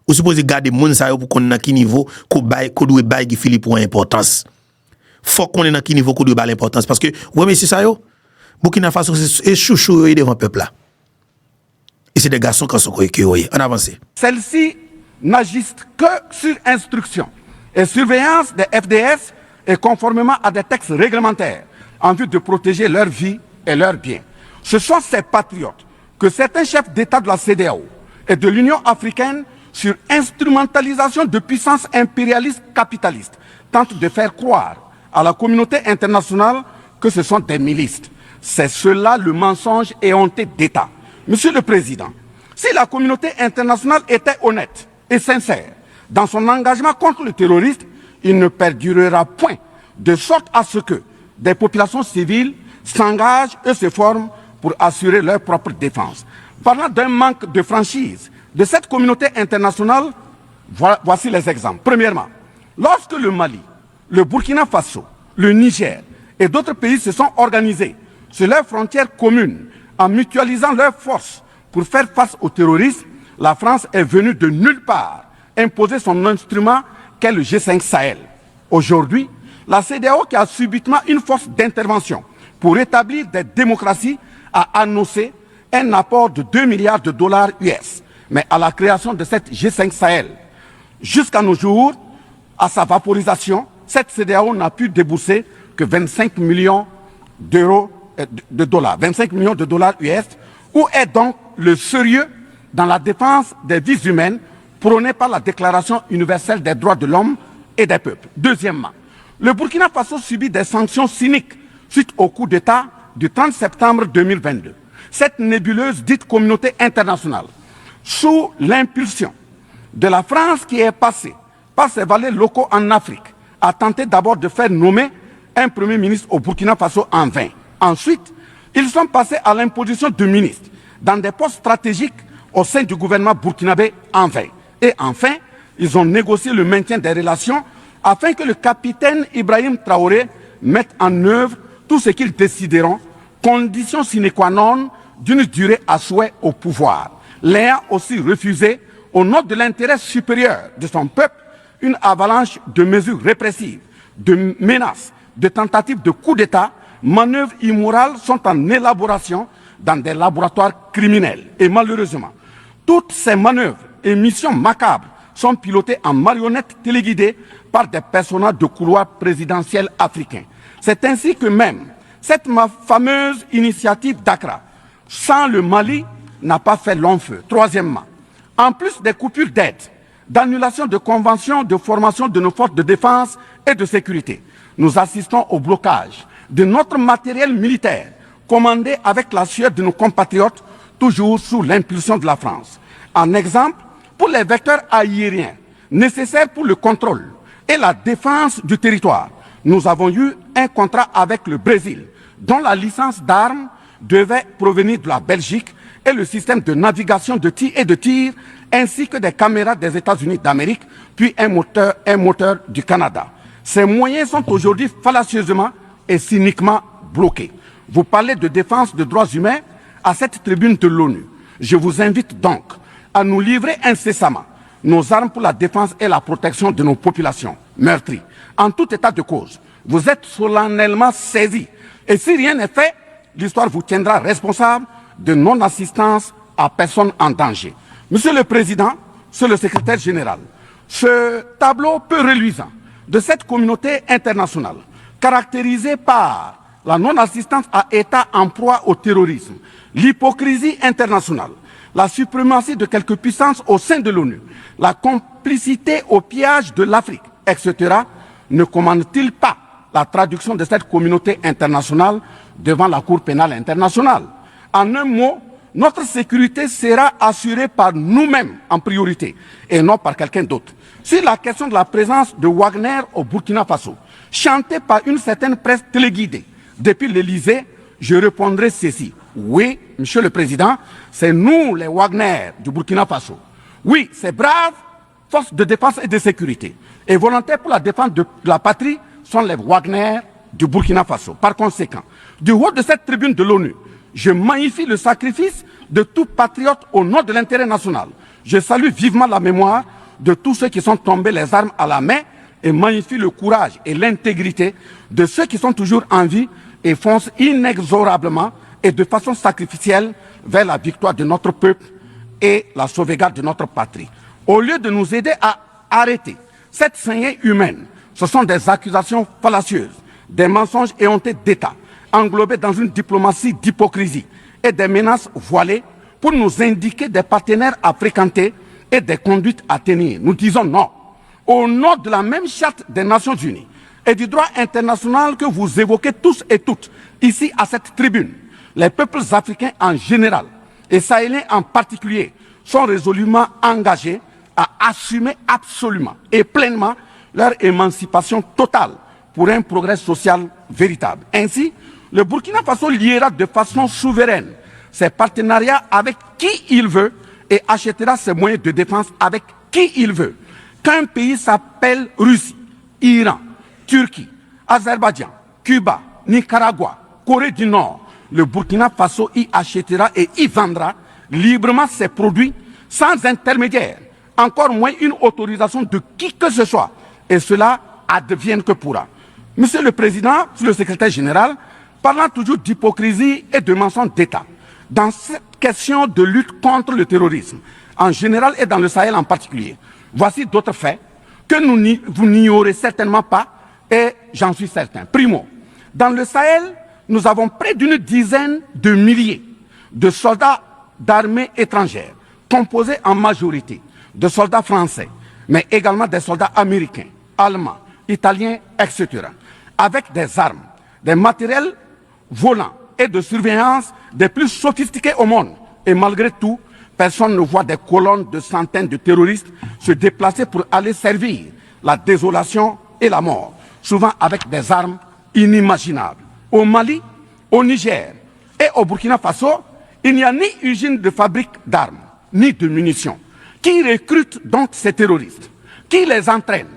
Ou supposé garder moun sa yo pour qu'on dans qui niveau qu'on doit bailler Guy Philippe pour importance. Faut qu'on est dans qui niveau qu'on doit bailler l'importance parce que ouais monsieur ça yo Burkina Faso c'est chouchou yo devant peuple là. Et c'est des garçons qui sont en avance. Celles-ci n'agissent que sur instruction et surveillance des FDS et conformément à des textes réglementaires en vue de protéger leur vie et leurs biens. Ce sont ces patriotes que certains chefs d'État de la CEDEAO et de l'Union africaine sur instrumentalisation de puissances impérialistes capitalistes tentent de faire croire à la communauté internationale que ce sont des milices. C'est cela le mensonge éhonté d'État. Monsieur le Président, si la communauté internationale était honnête et sincère dans son engagement contre le terrorisme, il ne perdurera point de sorte à ce que des populations civiles s'engagent et se forment pour assurer leur propre défense. Parlant d'un manque de franchise de cette communauté internationale, voici les exemples. Premièrement, lorsque le Mali, le Burkina Faso, le Niger et d'autres pays se sont organisés sur leurs frontières communes en mutualisant leurs forces pour faire face au terrorisme, la France est venue de nulle part imposer son instrument qu'est le G5 Sahel. Aujourd'hui, la CEDEAO, qui a subitement une force d'intervention pour établir des démocraties, a annoncé un apport de 2 milliards de dollars US. Mais à la création de cette G5 Sahel, jusqu'à nos jours, à sa vaporisation, cette CEDEAO n'a pu débourser que 25 millions de dollars, 25 millions de dollars US. Où est donc le sérieux dans la défense des vies humaines prônée par la Déclaration universelle des droits de l'homme et des peuples? Deuxièmement, le Burkina Faso subit des sanctions cyniques suite au coup d'État du 30 septembre 2022. Cette nébuleuse dite communauté internationale, sous l'impulsion de la France qui est passée par ses valets locaux en Afrique, a tenté d'abord de faire nommer un Premier ministre au Burkina Faso en vain. Ensuite, ils sont passés à l'imposition de ministres dans des postes stratégiques au sein du gouvernement burkinabé en vain. Et enfin, ils ont négocié le maintien des relations afin que le capitaine Ibrahim Traoré mette en œuvre tout ce qu'ils décideront, condition sine qua non d'une durée à souhait au pouvoir. L'ayant aussi refusé, au nom de l'intérêt supérieur de son peuple, une avalanche de mesures répressives, de menaces, de tentatives de coup d'État, manœuvres immorales sont en élaboration dans des laboratoires criminels. Et malheureusement, toutes ces manœuvres et missions macabres sont pilotées en marionnettes téléguidées par des personnages de couloir présidentiel africains. C'est ainsi que même cette fameuse initiative d'Accra, sans le Mali, n'a pas fait long feu. Troisièmement, en plus des coupures d'aide, d'annulation de conventions de formation de nos forces de défense et de sécurité, nous assistons au blocage de notre matériel militaire, commandé avec la sueur de nos compatriotes, toujours sous l'impulsion de la France. En exemple, pour les vecteurs aériens nécessaires pour le contrôle et la défense du territoire, nous avons eu un contrat avec le Brésil, dont la licence d'armes devait provenir de la Belgique et le système de navigation de tir ainsi que des caméras des États-Unis d'Amérique, puis un moteur du Canada. Ces moyens sont aujourd'hui fallacieusement et cyniquement bloqués. Vous parlez de défense des droits humains à cette tribune de l'ONU. Je vous invite donc à nous livrer incessamment nos armes pour la défense et la protection de nos populations meurtries. En tout état de cause, vous êtes solennellement saisis. Et si rien n'est fait, l'histoire vous tiendra responsable de non-assistance à personne en danger. Monsieur le Président, Monsieur le Secrétaire général, ce tableau peu reluisant de cette communauté internationale, caractérisée par la non-assistance à États en proie au terrorisme, l'hypocrisie internationale, la suprématie de quelques puissances au sein de l'ONU, la complicité au pillage de l'Afrique, etc., ne commande-t-il pas la traduction de cette communauté internationale devant la Cour pénale internationale? En un mot, notre sécurité sera assurée par nous-mêmes en priorité et non par quelqu'un d'autre. Sur la question de la présence de Wagner au Burkina Faso, chantée par une certaine presse téléguidée depuis l'Élysée, je répondrai ceci. Oui, Monsieur le Président, c'est nous les Wagner du Burkina Faso. Oui, ces braves forces de défense et de sécurité et volontaires pour la défense de la patrie sont les Wagner du Burkina Faso. Par conséquent, du haut de cette tribune de l'ONU, je magnifie le sacrifice de tout patriote au nom de l'intérêt national. Je salue vivement la mémoire de tous ceux qui sont tombés les armes à la main et magnifie le courage et l'intégrité de ceux qui sont toujours en vie et foncent inexorablement et de façon sacrificielle vers la victoire de notre peuple et la sauvegarde de notre patrie. Au lieu de nous aider à arrêter cette saignée humaine, ce sont des accusations fallacieuses, des mensonges éhontés d'État, englobés dans une diplomatie d'hypocrisie et des menaces voilées pour nous indiquer des partenaires à fréquenter et des conduites à tenir. Nous disons non. Au nom de la même charte des Nations Unies et du droit international que vous évoquez tous et toutes ici à cette tribune, les peuples africains en général et Sahéliens en particulier sont résolument engagés à assumer absolument et pleinement leur émancipation totale pour un progrès social véritable. Ainsi, le Burkina Faso liera de façon souveraine ses partenariats avec qui il veut et achètera ses moyens de défense avec qui il veut. Qu'un pays s'appelle Russie, Iran, Turquie, Azerbaïdjan, Cuba, Nicaragua, Corée du Nord, le Burkina Faso y achètera et y vendra librement ses produits sans intermédiaire, encore moins une autorisation de qui que ce soit. Et cela advienne que pourra. Monsieur le Président, Monsieur le Secrétaire général, parlant toujours d'hypocrisie et de mensonge d'État, dans cette question de lutte contre le terrorisme, en général et dans le Sahel en particulier, voici d'autres faits que vous n'ignorez certainement pas, et j'en suis certain. Primo, dans le Sahel, nous avons près d'une dizaine de milliers de soldats d'armées étrangères, composés en majorité de soldats français, mais également des soldats américains, allemands, italiens, etc., avec des armes, des matériels volants et de surveillance des plus sophistiqués au monde. Et malgré tout, personne ne voit des colonnes de centaines de terroristes se déplacer pour aller servir la désolation et la mort, souvent avec des armes inimaginables. Au Mali, au Niger et au Burkina Faso, il n'y a ni usine de fabrique d'armes, ni de munitions. Qui recrute donc ces terroristes? Qui les entraîne?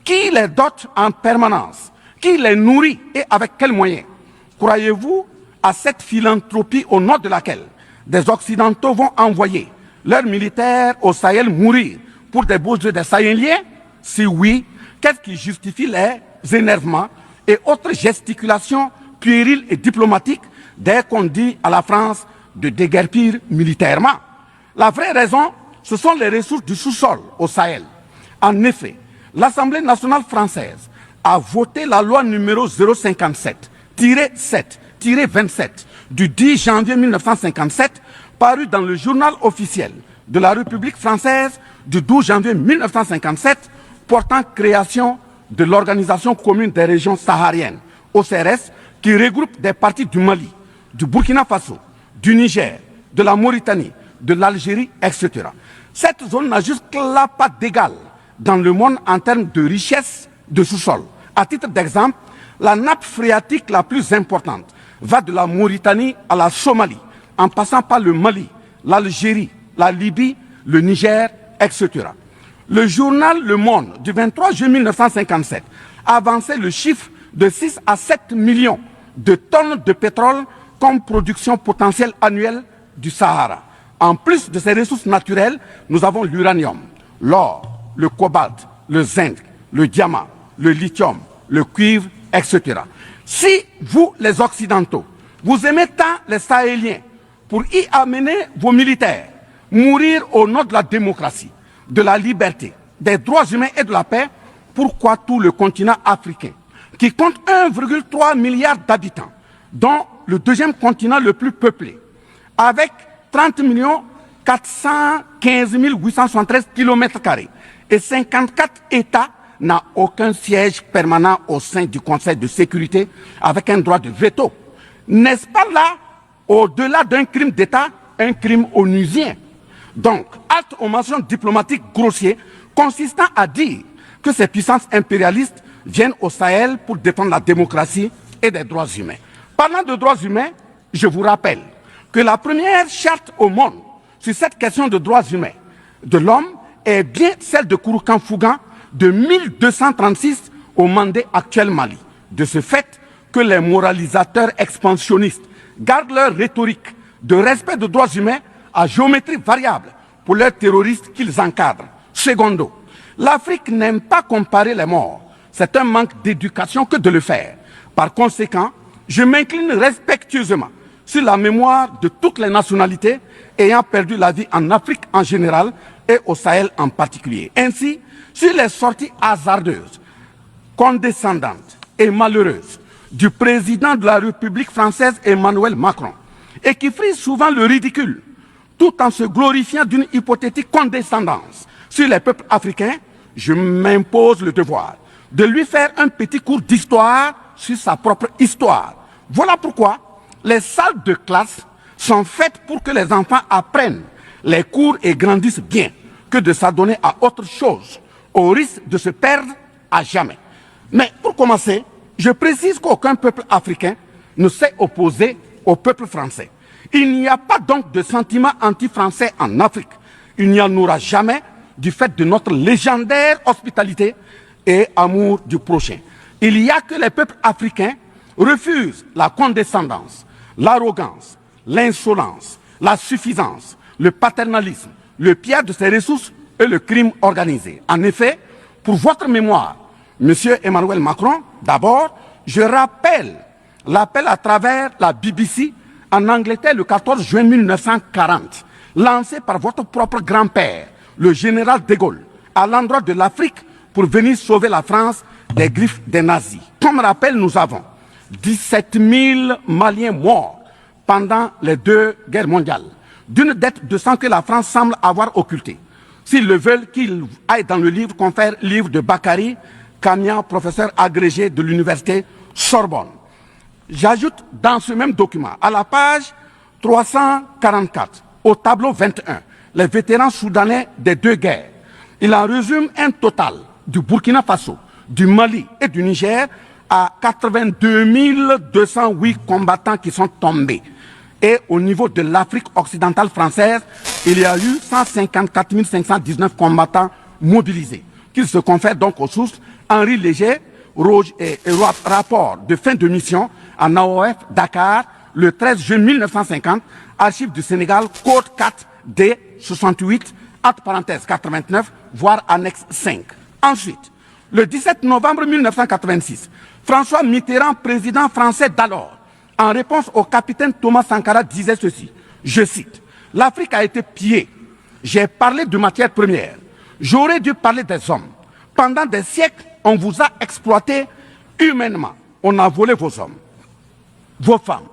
Qui les dote en permanence? Qui les nourrit et avec quels moyens? Croyez-vous à cette philanthropie au nom de laquelle des Occidentaux vont envoyer leurs militaires au Sahel mourir pour des beaux jeux des Sahéliens? Si oui, qu'est-ce qui justifie les énervements et autres gesticulations puériles et diplomatiques dès qu'on dit à la France de déguerpir militairement? La vraie raison, ce sont les ressources du sous-sol au Sahel. En effet, l'Assemblée nationale française a voté la loi numéro 057-7-27 du 10 janvier 1957, parue dans le journal officiel de la République française du 12 janvier 1957, portant création de l'Organisation commune des régions sahariennes, OCRS, qui regroupe des parties du Mali, du Burkina Faso, du Niger, de la Mauritanie, de l'Algérie, etc. Cette zone n'a jusque-là pas d'égal dans le monde en termes de richesse de sous-sol. À titre d'exemple, la nappe phréatique la plus importante va de la Mauritanie à la Somalie, en passant par le Mali, l'Algérie, la Libye, le Niger, etc. Le journal Le Monde du 23 juillet 1957 avançait le chiffre de 6 à 7 millions de tonnes de pétrole comme production potentielle annuelle du Sahara. En plus de ces ressources naturelles, nous avons l'uranium, l'or, le cobalt, le zinc, le diamant, le lithium, le cuivre, etc. Si vous, les Occidentaux, vous aimez tant les Sahéliens pour y amener vos militaires, mourir au nom de la démocratie, de la liberté, des droits humains et de la paix, pourquoi tout le continent africain, qui compte 1,3 milliard d'habitants, dont le deuxième continent le plus peuplé, avec 30 415 873 km² et 54 États, n'a aucun siège permanent au sein du Conseil de sécurité avec un droit de veto. N'est-ce pas là, au-delà d'un crime d'État, un crime onusien? Donc, halte aux mentions diplomatiques grossiers consistant à dire que ces puissances impérialistes viennent au Sahel pour défendre la démocratie et des droits humains. Parlant de droits humains, je vous rappelle que la première charte au monde sur cette question de droits humains de l'homme est bien celle de Kouroukan Fougan de 1236 au Mandé actuel Mali. De ce fait que les moralisateurs expansionnistes gardent leur rhétorique de respect des droits humains à géométrie variable pour leurs terroristes qu'ils encadrent. Secondo, l'Afrique n'aime pas comparer les morts. C'est un manque d'éducation que de le faire. Par conséquent, je m'incline respectueusement sur la mémoire de toutes les nationalités ayant perdu la vie en Afrique en général et au Sahel en particulier. Ainsi, sur les sorties hasardeuses, condescendantes et malheureuses du président de la République française Emmanuel Macron, et qui frise souvent le ridicule, tout en se glorifiant d'une hypothétique condescendance sur les peuples africains, je m'impose le devoir de lui faire un petit cours d'histoire sur sa propre histoire. Voilà pourquoi les salles de classe sont faites pour que les enfants apprennent les cours et grandissent bien, que de s'adonner à autre chose, au risque de se perdre à jamais. Mais pour commencer, je précise qu'aucun peuple africain ne s'est opposé au peuple français. Il n'y a pas donc de sentiment anti-français en Afrique. Il n'y en aura jamais du fait de notre légendaire hospitalité et amour du prochain. Il y a que les peuples africains refusent la condescendance, l'arrogance, l'insolence, la suffisance, le paternalisme, le pillage de ses ressources et le crime organisé. En effet, pour votre mémoire, Monsieur Emmanuel Macron, d'abord, je rappelle l'appel à travers la BBC en Angleterre le 14 juin 1940, lancé par votre propre grand-père, le général de Gaulle, à l'endroit de l'Afrique pour venir sauver la France des griffes des nazis. Comme rappel, nous avons 17 000 Maliens morts pendant les 2 guerres mondiales, d'une dette de sang que la France semble avoir occultée. S'ils le veulent, qu'ils aillent dans le livre, confère livre de Bakary Kamian, professeur agrégé de l'université Sorbonne. J'ajoute dans ce même document, à la page 344, au tableau 21, les vétérans soudanais des 2 guerres. Il en résume un total du Burkina Faso, du Mali et du Niger à 82 208 combattants qui sont tombés. Et au niveau de l'Afrique occidentale française, il y a eu 154 519 combattants mobilisés, qu'ils se confèrent donc aux sources Henri Léger, rapport de fin de mission en AOF Dakar, le 13 juin 1950, archives du Sénégal, code 4 D 68, entre parenthèses 89, voire annexe 5. Ensuite, le 17 novembre 1986, François Mitterrand, président français d'alors, en réponse au capitaine Thomas Sankara, disait ceci, je cite, « L'Afrique a été pillée. J'ai parlé de matières premières. J'aurais dû parler des hommes. Pendant des siècles, on vous a exploité humainement. On a volé vos hommes, vos femmes,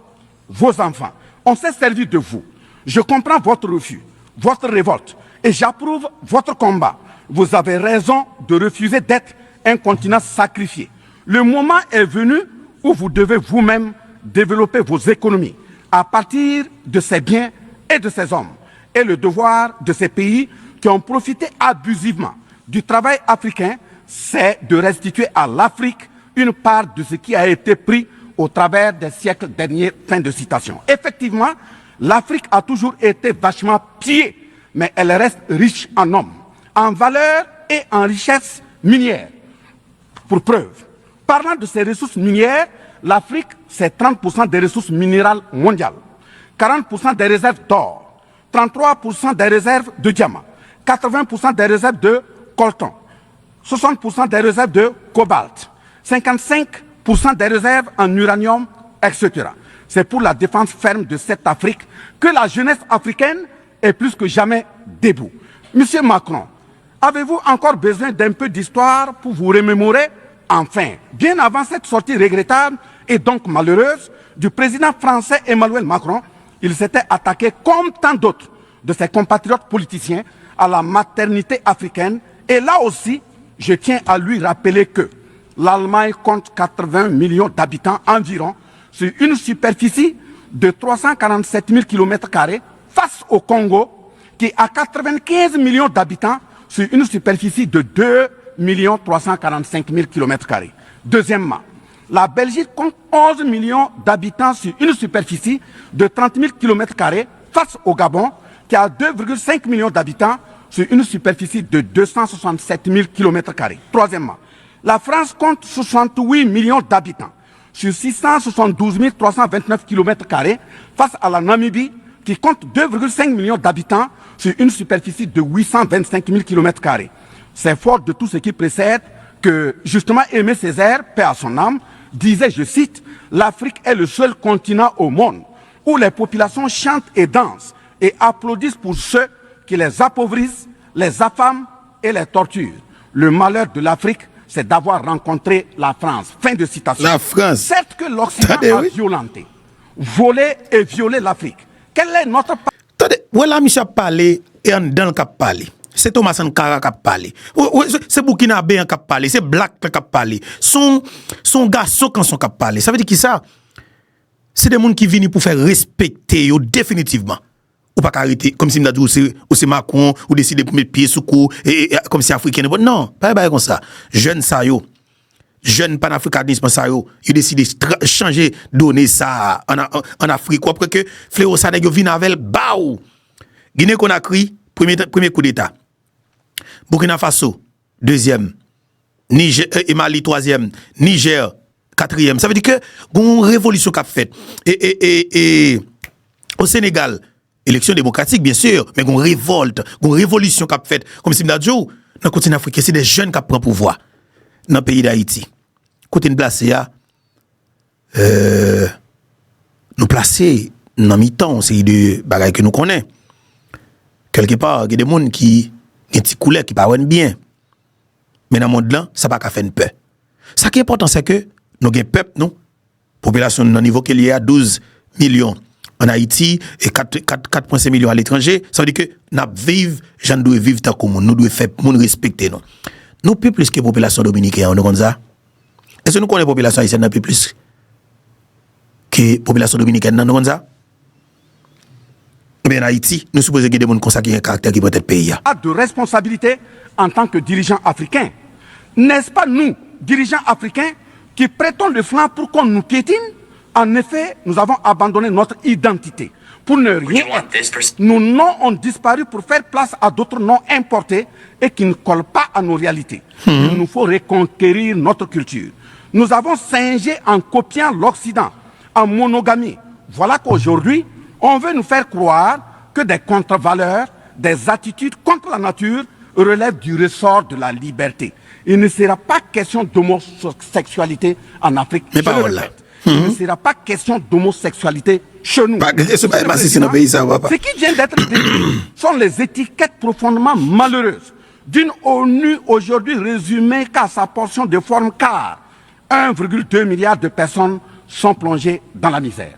vos enfants. On s'est servi de vous. Je comprends votre refus, votre révolte, et j'approuve votre combat. Vous avez raison de refuser d'être un continent sacrifié. Le moment est venu où vous devez vous-même développer vos économies à partir de ces biens et de ces hommes. Et le devoir de ces pays qui ont profité abusivement du travail africain, c'est de restituer à l'Afrique une part de ce qui a été pris au travers des siècles derniers. Fin de citation. Effectivement, l'Afrique a toujours été vachement pillée, mais elle reste riche en hommes, en valeur et en richesse minière. Pour preuve, parlant de ces ressources minières, l'Afrique, c'est 30% des ressources minérales mondiales, 40% des réserves d'or, 33% des réserves de diamants, 80% des réserves de coltan, 60% des réserves de cobalt, 55% des réserves en uranium, etc. C'est pour la défense ferme de cette Afrique que la jeunesse africaine est plus que jamais debout. Monsieur Macron, avez-vous encore besoin d'un peu d'histoire pour vous remémorer? Enfin, bien avant cette sortie regrettable et donc malheureuse du président français Emmanuel Macron, il s'était attaqué, comme tant d'autres de ses compatriotes politiciens, à la maternité africaine. Et là aussi, je tiens à lui rappeler que l'Allemagne compte 80 millions d'habitants environ sur une superficie de 347 000 km² face au Congo qui a 95 millions d'habitants sur une superficie de 2 345 000 km². Deuxièmement, la Belgique compte 11 millions d'habitants sur une superficie de 30 000 km² face au Gabon qui a 2,5 millions d'habitants sur une superficie de 267 000 km². Troisièmement, la France compte 68 millions d'habitants sur 672 329 km² face à la Namibie qui compte 2,5 millions d'habitants sur une superficie de 825 000 km². C'est fort de tout ce qui précède que, justement, Aimé Césaire, paix à son âme, disait, je cite, « L'Afrique est le seul continent au monde où les populations chantent et dansent et applaudissent pour ceux qui les appauvrissent, les affament et les torturent. Le malheur de l'Afrique, c'est d'avoir rencontré la France. » Fin de citation. La France. Certes que l'Occident a violenté, volé et violé l'Afrique. Quelle est notre... Attendez, voilà Michel parlé et en dans le cap parlé. C'est Thomas Sankara qui a parlé. C'est Burkinabé qui a parlé. C'est Black qui a parlé. Son garçon quand son qui a parlé. Ça veut dire qui ça? c'est des gens qui viennent pour faire respecter yo définitivement. Ou pas arrêter comme si m'a dit ou c'est Macron ou décider pour mettre pied sous cou et comme si africain non, pas comme ça. Jeune ça yo. Jeune panafricanisme ça yo, il décide changer donner ça en Afrique après que fléau ça nèg yo vinn avec baou. Guinée Conakry premier coup d'état. Burkina Faso deuxième. Niger et Mali troisième, Niger quatrième. Ça veut dire que une révolution qu'a fait et au Sénégal élection démocratique bien sûr, mais une révolte, une révolution qu'a fait comme si m'dadjou dans le continent africain, c'est des jeunes qui prennent pouvoir dans le pays d'Haïti. Côté de placer nous placer dans mi-temps, c'est de bagages que nous connaissons. Quelque part, il y a des gens qui ont un petit coulet qui parlent bien. Mais dans le monde là, ça va pas faire une peur. Ce qui est important, c'est que nous avons un peuple, nous, population dans niveau qu'il y a 12 millions en Haïti et 4,5 millions à l'étranger. Ça veut dire que nous vivons, gens doivent vivre tant que nous devons faire, nous respecter. Nous plus que la population dominicaine, nous comme ça. Est-ce que nous connaissons la population haïtienne plus que la population dominicaine, nous comme ça? Mais en Haïti, nous supposons qu'il y a des gens qui ont un caractère qui peut être payé. De responsabilité en tant que dirigeants africains. N'est-ce pas nous, dirigeants africains, qui prêtons le flanc pour qu'on nous piétine? En effet, nous avons abandonné notre identité pour ne rien être. Nos noms ont disparu pour faire place à d'autres noms importés et qui ne collent pas à nos réalités. Il nous faut reconquérir notre culture. Nous avons singé en copiant l'Occident, en monogamie. Voilà qu'aujourd'hui, on veut nous faire croire que des contre-valeurs, des attitudes contre la nature relèvent du ressort de la liberté. Il ne sera pas question d'homosexualité en Afrique. Mais pas là. Il ne sera pas question d'homosexualité chez nous. Ce qui vient d'être décrit sont les étiquettes profondément malheureuses d'une ONU aujourd'hui résumée qu'à sa portion de forme car 1,2 milliard de personnes sont plongées dans la misère.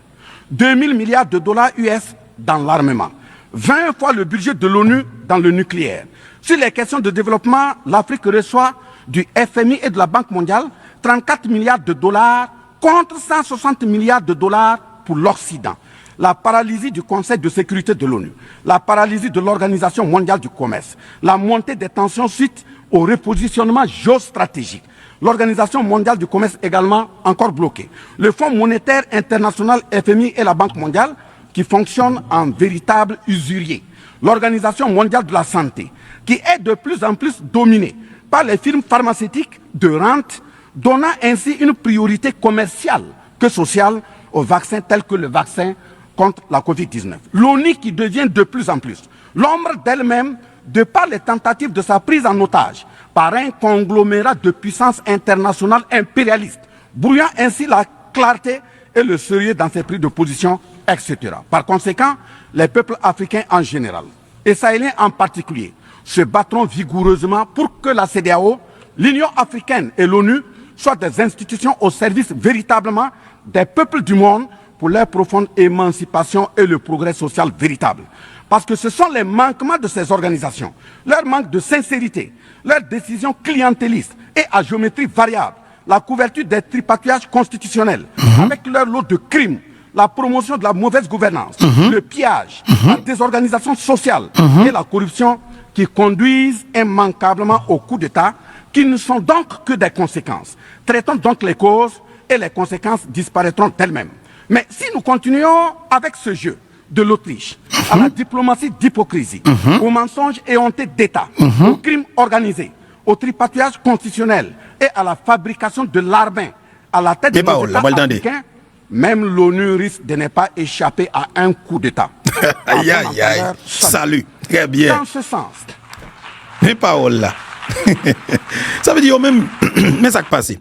2000 milliards de dollars US dans l'armement. 20 fois le budget de l'ONU dans le nucléaire. Sur les questions de développement, l'Afrique reçoit du FMI et de la Banque mondiale 34 milliards de dollars contre 160 milliards de dollars pour l'Occident. La paralysie du Conseil de sécurité de l'ONU, la paralysie de l'Organisation mondiale du commerce, la montée des tensions suite au repositionnement géostratégique. L'Organisation mondiale du commerce également encore bloquée. Le Fonds monétaire international FMI et la Banque mondiale qui fonctionnent en véritable usurier. L'Organisation mondiale de la santé qui est de plus en plus dominée par les firmes pharmaceutiques de rente, donnant ainsi une priorité commerciale que sociale aux vaccins tels que le vaccin contre la Covid-19. L'ONU qui devient de plus en plus l'ombre d'elle-même de par les tentatives de sa prise en otage par un conglomérat de puissances internationales impérialistes, brouillant ainsi la clarté et le sérieux dans ses prises de position, etc. Par conséquent, les peuples africains en général, et sahéliens en particulier, se battront vigoureusement pour que la CEDEAO, l'Union africaine et l'ONU soient des institutions au service véritablement des peuples du monde pour leur profonde émancipation et le progrès social véritable. Parce que ce sont les manquements de ces organisations, leur manque de sincérité, leurs décisions clientélistes et à géométrie variable, la couverture des tripatouillages constitutionnels, avec leur lot de crimes, la promotion de la mauvaise gouvernance, le pillage, la désorganisation sociale et la corruption qui conduisent immanquablement au coup d'État, qui ne sont donc que des conséquences. Traitons donc les causes et les conséquences disparaîtront d'elles-mêmes. Mais si nous continuons avec ce jeu de l'Autriche, à la diplomatie d'hypocrisie, aux mensonges éhontés d'État, aux crimes organisés, au tripatouillage constitutionnel et à la fabrication de larbin à la tête de nos États africains, même l'ONU risque de ne pas échapper à un coup d'État. Aïe, aïe, aïe. Salut. Très bien. Dans ce sens. Mais parole là. Ça veut dire même, mais ça qui passe.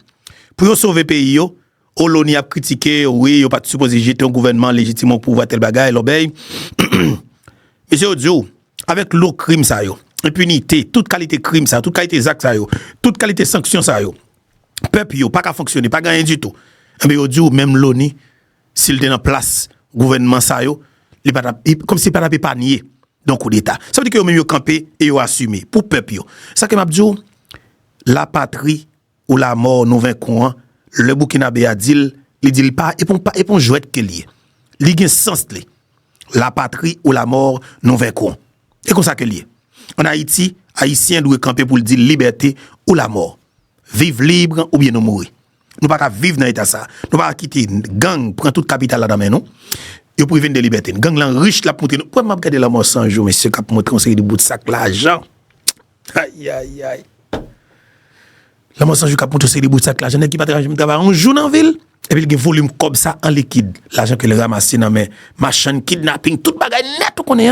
Pour sauver le pays, l'ONU a critiqué, oui, il a pas supposé jeter un gouvernement légitime pour pouvoir tel bagage, l'obéi. Monsieur Odio, avec l'eau crime ça yo, impunité, toute qualité crime ça, toute qualité acte ça yo, toute qualité sanction ça yo. Peuple yo pas qu'à fonctionner, pas gagner du tout. Mais Odio même l'ONU s'il est en place gouvernement ça yo, comme si pas pas nier donc coup d'état. Ça veut dire que yo même yo camper et yo assumer pour peuple yo. Ça que m'a dit la patrie ou la mort nous vaincrons, le Burkinabé a dit il dit pas et pour jouet que lié. Il y a un sens li. La patrie ou la mort non vaincront. Et comme ça que lié. En Haïti, haïtien doit camper pour dire liberté ou la mort. Vivre libre ou bien nous mourir. Nous pas vivre dans l'état ça. Nous pas quitter gang prend toute capitale là dans main nous. Et pour venir de liberté. Gang là riche la monter. Pourquoi m'a regarder la mort 100 jours monsieur cap montrer conseiller de bout de sac l'argent. Aïe aïe aïe. La mort 100 jours cap montrer de bout de sac l'argent qui pas travailler un jour dans ville et puis il y a volume comme ça en liquide. L'argent que le ramasser dans mes machin kidnapping toute bagaille net tout connaît.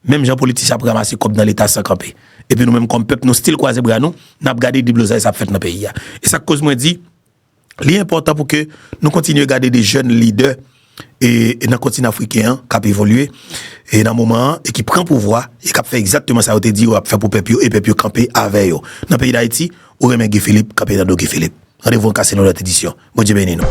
Même gens politiciens pour ramasser comme dans l'état sans camper. Et puis nous même comme peuple nous style croiser bras nous n'a regardé des blousage ça fait dans pays. Et ça cause moi dit l'important pour que nous continuions à garder des jeunes leaders et dans le continent africain qui a évolué et dans le moment et qui prend pouvoir et qui fait exactement ça, on te dit, on va faire pour peuple et peuple camper avec eux. Dans le pays d'Haïti, on remet Guy Philippe, camper dans Guy Philippe. Rendez-vous en casse dans notre édition. Bon Dieu béni nous.